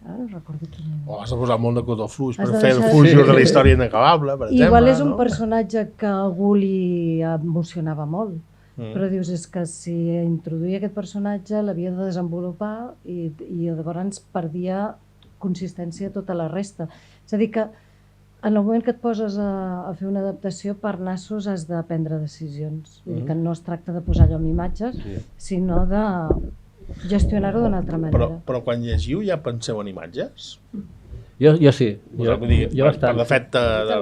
No recordo quin... Has de posar molt de cotó fluix per fer el fluix de la història inacabable, per exemple. Igual és un personatge que a algú li emocionava molt, però dius, és que si introduïa aquest personatge l'havia de desenvolupar i llavors perdia consistència tota la resta. És a dir que en el moment que et poses a fer una adaptació, per nassos has de prendre decisions. Vull dir que no es tracta de posar allò amb imatges, sinó de gestionar-ho d'una altra manera. Però quan llegiu ja penseu en imatges? Jo sí. Jo per defecte de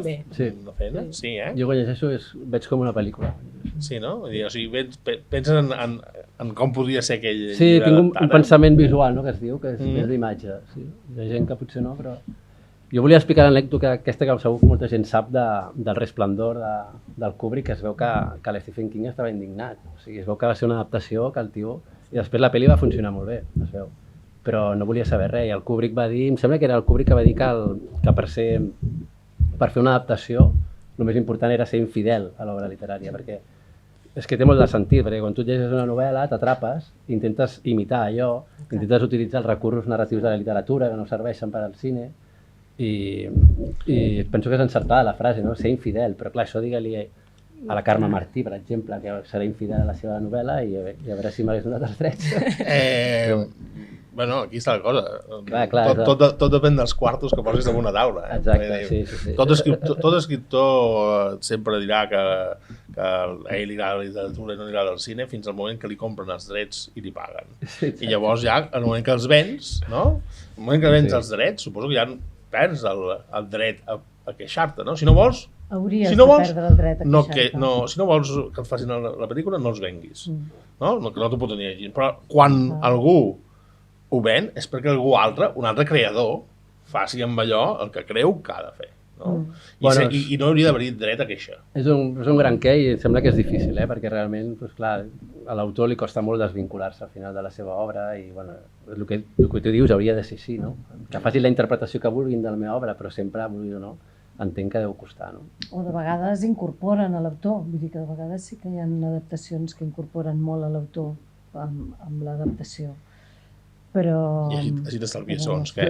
feina? Sí, Jo quan llegeixo veig com una pel·lícula. Sí, no? O sigui, penses en com podria ser aquell llibre. Sí, tinc un pensament visual, no?, que es diu, que és més d'imatge. Hi ha gent que potser no, però... Jo volia explicar l'anècdota aquesta que segur que molta gent sap del Resplendor del Kubrick, que es veu que l'Stephen King estava indignat. O sigui, es veu que va ser una adaptació, que el tio... I després la pel·li va funcionar molt bé, es veu. Però no volia saber res. I el Kubrick va dir... Em sembla que era el Kubrick que va dir que per fer una adaptació el més important era ser infidel a l'obra literària, perquè és que té molt de sentit, perquè quan tu llegeixes una novel·la t'atrapes, intentes imitar allò, intentes utilitzar els recursos narratius de la literatura que no serveixen per al cine, i penso que és encertada la frase, no? Ser infidel, però clar, això digue-li a la Carme Martí, per exemple, que serà infidel a la seva novel·la i a veure si m'hagués donat els drets. Bueno, aquí està la cosa. Clar, tot depèn dels quartos que posis damunt la taula. Exacte, sí. Tot escriptor sempre dirà que a ell li agrada la literatura i no li agrada el cine fins al moment que li compren els drets i li paguen. I llavors ja, al moment que els vens, no? Al moment que vens els drets, suposo que ja perds el dret a queixar-te, no? Si no vols... Hauries de perdre el dret a queixar-te. Si no vols que et facin la pel·lícula, no els venguis. No t'ho pot tenir així. Però quan algú ho ven és perquè algú altre, un altre creador, faci amb allò el que creu que ha de fer. I no hauria d'haver dret a queixa. És un gran què i em sembla que és difícil, perquè realment, clar, a l'autor li costa molt desvincular-se al final de la seva obra i el que tu dius hauria de ser així, no? Que facin la interpretació que vulguin de la meva obra, però sempre, vulguin o no, entenc que deu costar, no? O de vegades incorporen a l'autor, vull dir que de vegades sí que hi ha adaptacions que incorporen molt a l'autor amb l'adaptació. Però... I així t'estalvies sons, què?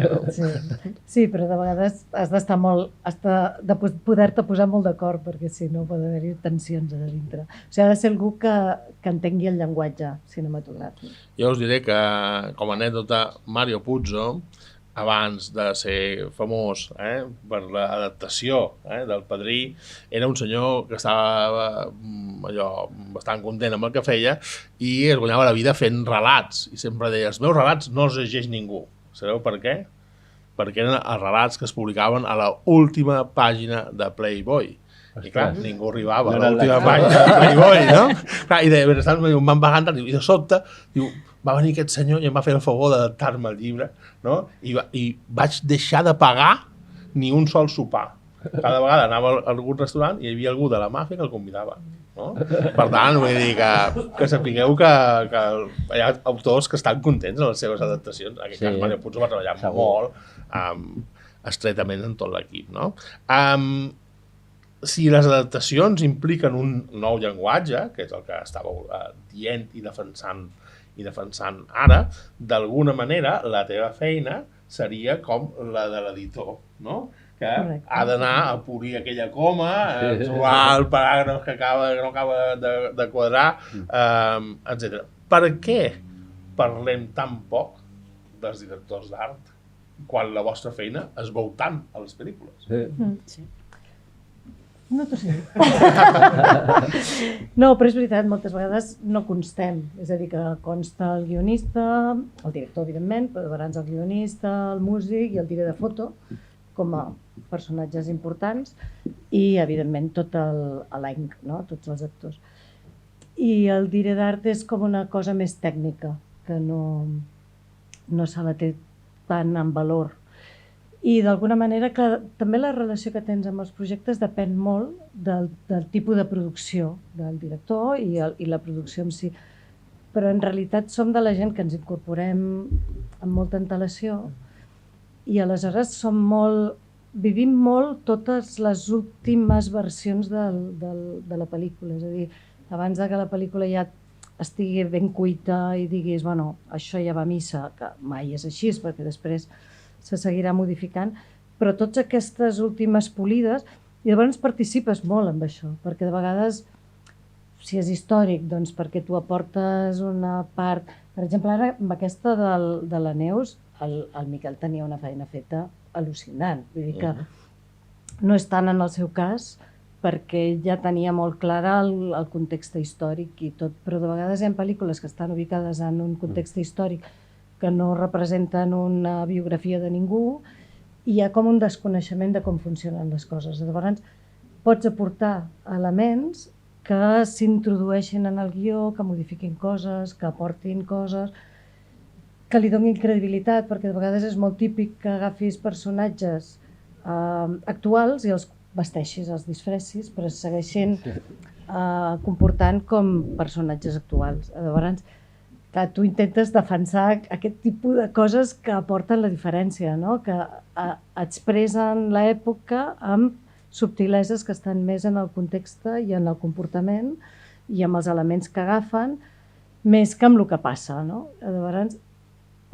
Sí, però de vegades has d'estar molt... has de poder-te posar molt d'acord, perquè si no pot haver-hi tensions a dintre. O sigui, ha de ser algú que entengui el llenguatge cinematogràfic. Jo us diré que, com a anècdota, Mario Puzo, abans de ser famós per l'adaptació del Padrí, era un senyor que estava bastant content amb el que feia i es guanyava la vida fent relats. I sempre deia, els meus relats no els llegeix ningú. Sabeu per què? Perquè eren els relats que es publicaven a l'última pàgina de Playboy. I clar, ningú arribava a l'última pàgina de Playboy, no? Clar, i de veritat em van pagant tant, i de sobte, va venir aquest senyor i em va fer el favor d'adaptar-me el llibre, no? I vaig deixar de pagar ni un sol sopar. Cada vegada anava a algun restaurant i hi havia algú de la màfia que el convidava. No? Per tant, vull dir que sapigueu que hi ha autors que estan contents en les seves adaptacions. En aquest cas, Mario Puzo va treballar molt estretament en tot l'equip, no? Si les adaptacions impliquen un nou llenguatge, que és el que estàveu dient i defensant ara, d'alguna manera la teva feina seria com la de l'editor, no? Que ha d'anar a polir aquella coma, trobar el paràgraf que no acaba de quadrar, etc. Per què parlem tan poc dels directors d'art quan la vostra feina es veu tant a les pel·lícules? Sí. No t'ho sé. No, però és veritat, moltes vegades no constem. És a dir, que consta el guionista, el director, evidentment, però de vegades el guionista, el músic i el director de foto, com a personatges importants, i, evidentment, tot l'elenc, no? Tots els actors. I el director d'art és com una cosa més tècnica, que no se la té tant en valor. I d'alguna manera també la relació que tens amb els projectes depèn molt del tipus de producció del director i la producció en si. Però en realitat som de la gent que ens incorporem amb molta antelació i aleshores vivim molt totes les últimes versions de la pel·lícula. És a dir, abans que la pel·lícula ja estigui ben cuita i diguis, bueno, això ja va a missa, que mai és així, perquè després se seguirà modificant, però totes aquestes últimes polides, i llavors participes molt amb això, perquè de vegades, si és històric, doncs perquè tu aportes una part... Per exemple, ara amb aquesta de la Neus, el Miquel tenia una feina feta al·lucinant, vull dir que no és tant en el seu cas, perquè ell ja tenia molt clara el context històric i tot, però de vegades hi ha pel·lícules que estan ubicades en un context històric que no representen una biografia de ningú i hi ha com un desconeixement de com funcionen les coses. Llavors, pots aportar elements que s'introdueixin en el guió, que modifiquin coses, que aportin coses, que li donin credibilitat, perquè de vegades és molt típic que agafis personatges actuals i els vesteixis, els disfressis, però es segueixin comportant com personatges actuals. Llavors, que tu intentes defensar aquest tipus de coses que aporten la diferència, no? Que expressen l'època amb subtileses que estan més en el context i en el comportament i amb els elements que agafen, més que amb el que passa, no? Llavors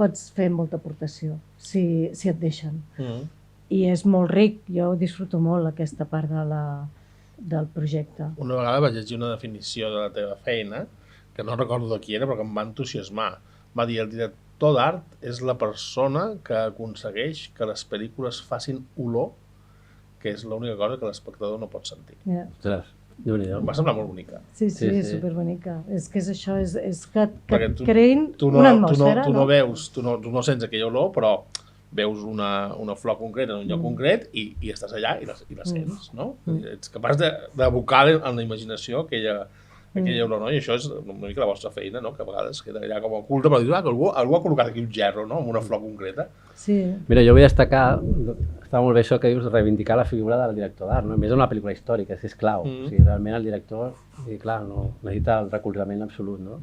pots fer molta aportació, si et deixen. I és molt ric, jo disfruto molt aquesta part del projecte. Una vegada vaig llegir una definició de la teva feina, que no recordo de qui era, però que em va entusiasmar. Va dir, el director d'art és la persona que aconsegueix que les pel·lícules facin olor, que és l'única cosa que l'espectador no pot sentir. Ostres, Déu-n'hi-do. Em va semblar molt bonica. Sí, superbonica. És que és això, és que creïn una atmosfera. Tu no veus, tu no sents aquella olor, però veus una flor concreta en un lloc concret i estàs allà i la sents, no? Ets capaç d'abocar en la imaginació aquella olor, no? I això és una mica la vostra feina, no? Que a vegades queda allà com oculta, però dius, que algú ha col·locat aquí un gerro, no? Amb una flor concreta. Sí. Mira, jo vull destacar, està molt bé això que dius, reivindicar la figura del director d'art, no? A més, és una pel·lícula històrica, és clau. O sigui, realment el director, clar, no, necessita el recolzament absolut, no?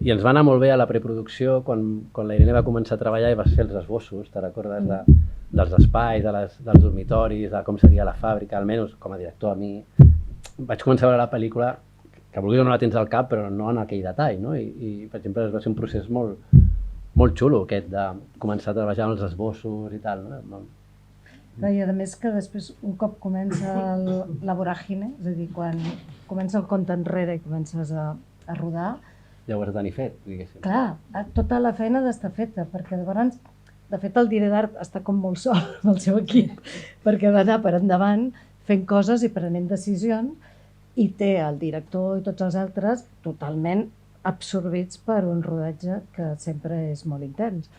I ens va anar molt bé a la preproducció quan la Irene va començar a treballar i vas fer els esbossos, te recordes dels espais, dels dormitoris, de com seria la fàbrica, almenys com a director a mi. Vaig començar a veure la pel·lícula, que vulguis o no la tens al cap, però no en aquell detall, no? I per exemple, va ser un procés molt xulo, aquest de començar a treballar en els esbossos i tal, no? I a més que després, un cop comença la voràgine, és a dir, quan comença el compte enrere i comences a rodar, ja ho has de tenir fet, diguéssim. Clar, tota la feina ha d'estar feta, perquè llavors, de fet, el director d'art està com molt sol amb el seu equip, perquè ha d'anar per endavant fent coses i prenent decisions, i té el director i tots els altres totalment absorbits per un rodatge que sempre és molt intens.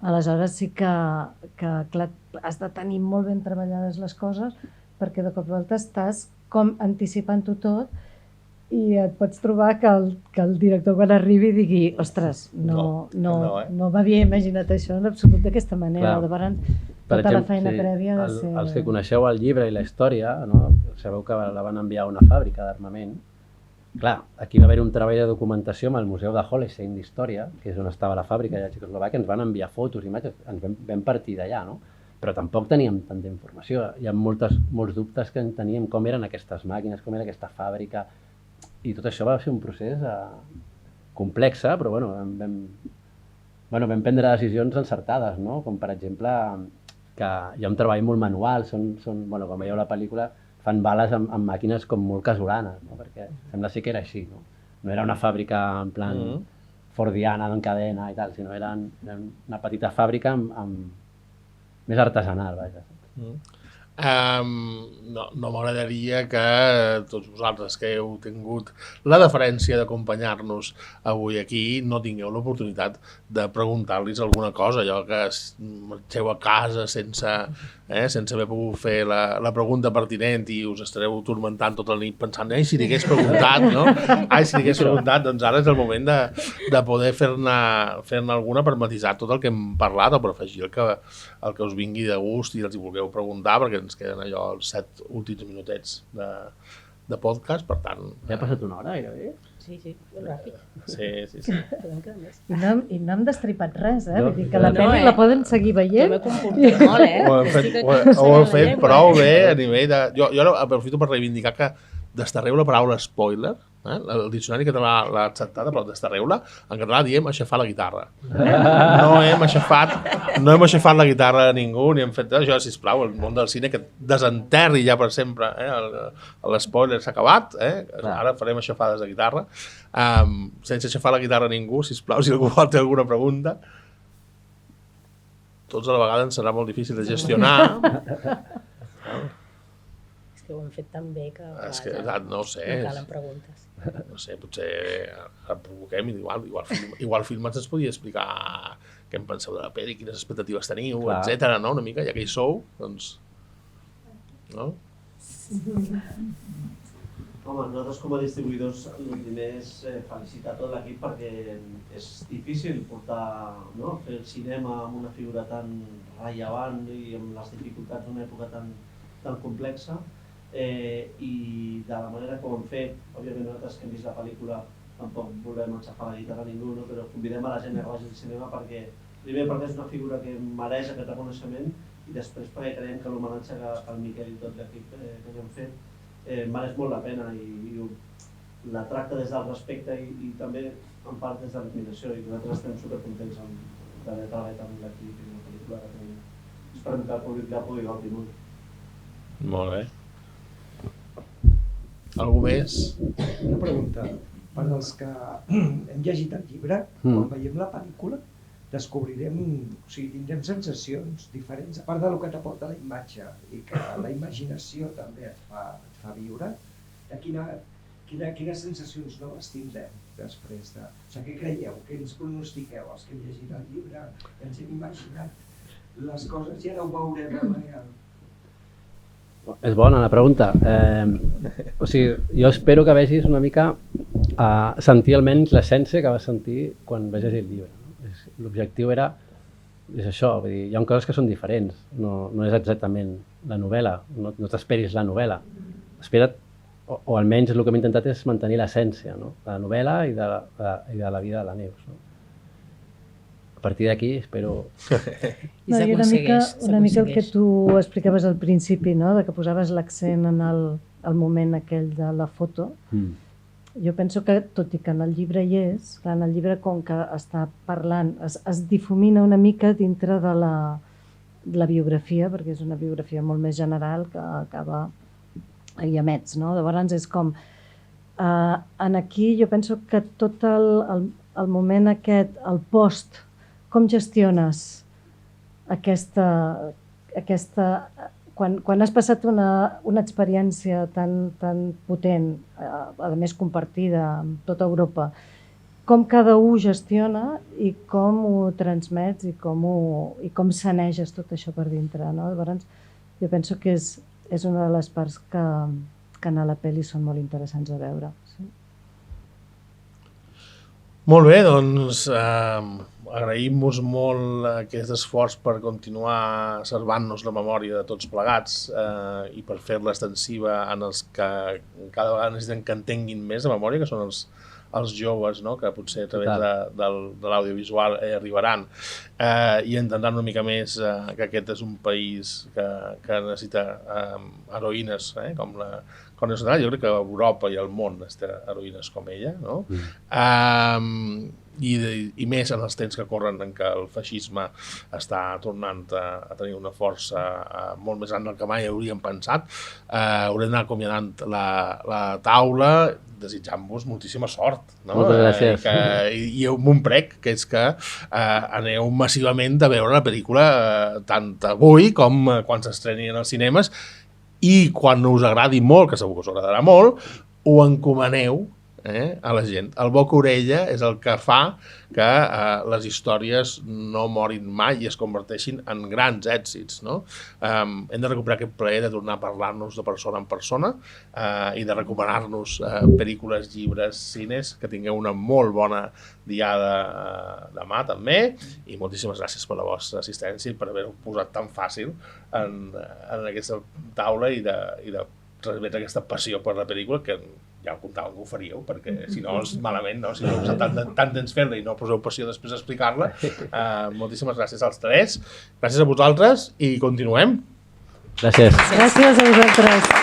Aleshores sí que clar, has de tenir molt ben treballades les coses, perquè de cop i volta estàs com anticipant-ho tot i et pots trobar que el director quan arribi digui, ostres, no m'havia imaginat això en absolut d'aquesta manera. Llavors, tota la feina prèvia ha de ser... Els que coneixeu el llibre i la història, no? Sabeu que la van enviar a una fàbrica d'armament. Clar, aquí va haver un treball de documentació amb el Museu de Holstein d'Història, que és on estava la fàbrica de Txecoslovàquia, ens van enviar fotos, imatges, ens vam partir d'allà, no? però tampoc teníem tanta informació. Hi ha molts dubtes que en teníem, com eren aquestes màquines, com era aquesta fàbrica, i tot això va ser un procés complex, però vam prendre decisions encertades, no? Com per exemple que hi ha un treball molt manual, com veieu a la pel·lícula, fan bales amb màquines com molt casolanes, no? Perquè sembla ser que era així, no? No era una fàbrica en plan fordiana, en cadena i tal, sinó era una petita fàbrica més artesanal, vaja. No m'agradaria que tots vosaltres que heu tingut la deferència d'acompanyar-nos avui aquí no tingueu l'oportunitat de preguntar-los alguna cosa, allò que marxeu a casa sense haver pogut fer la pregunta pertinent i us estareu turmentant tota la nit pensant si li hagués preguntat, no? Si li hagués preguntat, doncs ara és el moment de poder fer-ne alguna per matisar tot el que hem parlat o per afegir el que us vingui de gust i els hi vulgueu preguntar, perquè ens queden allò els 7 últims minutets de podcast, per tant... Ja ha passat una hora, gairebé? Sí, molt ràpid. Sí. I no hem destripat res, Vull dir que la pel·li la poden seguir veient. Jo m'he comportat molt, Ho heu fet prou bé a nivell de... Jo aprofito per reivindicar que desterreu la paraula spoiler, el diccionari català l'ha acceptada, però desterreu-la, en català diem aixafar la guitarra. No hem aixafat la guitarra a ningú, ni hem fet això, sisplau, el món del cine que desenterri ja per sempre, l'espoiler s'ha acabat, ara farem aixafades de guitarra, sense aixafar la guitarra a ningú, sisplau, si algú té alguna pregunta. Tots a la vegada ens serà molt difícil de gestionar. És que ho hem fet tan bé que no ho sé. No calen preguntes. No sé, potser el provoquem i igual Filmats ens podia explicar què en penseu de la pel·li, quines expectatives teniu, etcètera, no? Una mica, ja que hi sou, doncs... No? Home, nosaltres com a distribuïdors el primer és felicitar tot l'equip perquè és difícil fer el cinema amb una figura tan rellevant i amb les dificultats d'una època tan complexa. I de la manera com ho hem fet, òbviament nosaltres que hem vist la pel·lícula tampoc volem aixafar la guitarra a ningú, però convidem a la gent a que vagi al cinema perquè és una figura que mereix aquest reconeixement i després perquè creiem que l'homenatge que el Miquel i tot l'equip que li hem fet mereix molt la pena i la tracta des del respecte i també en part des de l'admiració i nosaltres estem supercontents d'haver treballat amb l'equip i la pel·lícula que tenim. Esperem que el públic la pugui gaudir molt. Molt bé. Algú més? Una pregunta. Per als que hem llegit el llibre, quan veiem la pel·lícula, tindrem sensacions diferents, a part del que t'aporta la imatge i que la imaginació també et fa viure. Quines sensacions noves tindrem després de... O sigui, què creieu? Què ens pronostiqueu els que hem llegit el llibre? Ens hem imaginat les coses i ara ho veurem a manera... És bona la pregunta. Jo espero que vegis una mica sentir almenys l'essència que vas sentir quan vas llegir el llibre. L'objectiu és això, vull dir, hi ha coses que són diferents, no és exactament la novel·la, no t'esperis la novel·la. Espera't, o almenys el que hem intentat és mantenir l'essència de la novel·la i de la vida de la Neus. A partir d'aquí espero... Una mica el que tu explicaves al principi, de que posaves l'accent en el moment aquell de la foto. Jo penso que, tot i que en el llibre hi és, en el llibre com que està parlant, es difumina una mica dintre de la biografia, perquè és una biografia molt més general que acaba i emets. Llavors és com... Aquí jo penso que tot el moment aquest, el post, com gestiones aquesta... Quan has passat una experiència tan potent, a més compartida amb tota Europa, com cada un gestiona i com ho transmets i com saneges tot això per dintre. Llavors, jo penso que és una de les parts que en la pel·li són molt interessants a veure. Molt bé, doncs agraïm-vos molt aquest esforç per continuar servant-nos la memòria de tots plegats i per fer-la extensiva en els que cada vegada necessiten que entenguin més la memòria, que són els joves, no? Que potser a través de l'audiovisual arribaran i entendran una mica més que aquest és un país que necessita heroïnes com la Connie Sotana. Jo crec que Europa i el món necessita heroïnes com ella, no? I més en els temps que corren en què el feixisme està tornant a tenir una força molt més gran del que mai hauríem pensat. Haurem d'anar acomiadant la taula, desitjant-vos moltíssima sort. No? Moltes gràcies. I un prec, que és que aneu massivament a veure la pel·lícula tant avui com quan s'estreni en els cinemes, i quan us agradi molt, que segur que us agradarà molt, ho encomaneu a la gent. El boca orella és el que fa que les històries no morin mai i es converteixin en grans èxits, no? Hem de recuperar aquest plaer de tornar a parlar-nos de persona en persona i de recomanar-nos pel·lícules, llibres, cines. Que tingueu una molt bona diada demà també, i moltíssimes gràcies per la vostra assistència i per haver-ho posat tan fàcil en aquesta taula i de transmetre aquesta passió per la pel·lícula, que ja ho comptàvem que ho faríeu, perquè si no és malament, no? Si no heu passat tant temps fer-la i no poseu passió després d'explicar-la. Moltíssimes gràcies als tres, gràcies a vosaltres i continuem. Gràcies. Gràcies a vosaltres.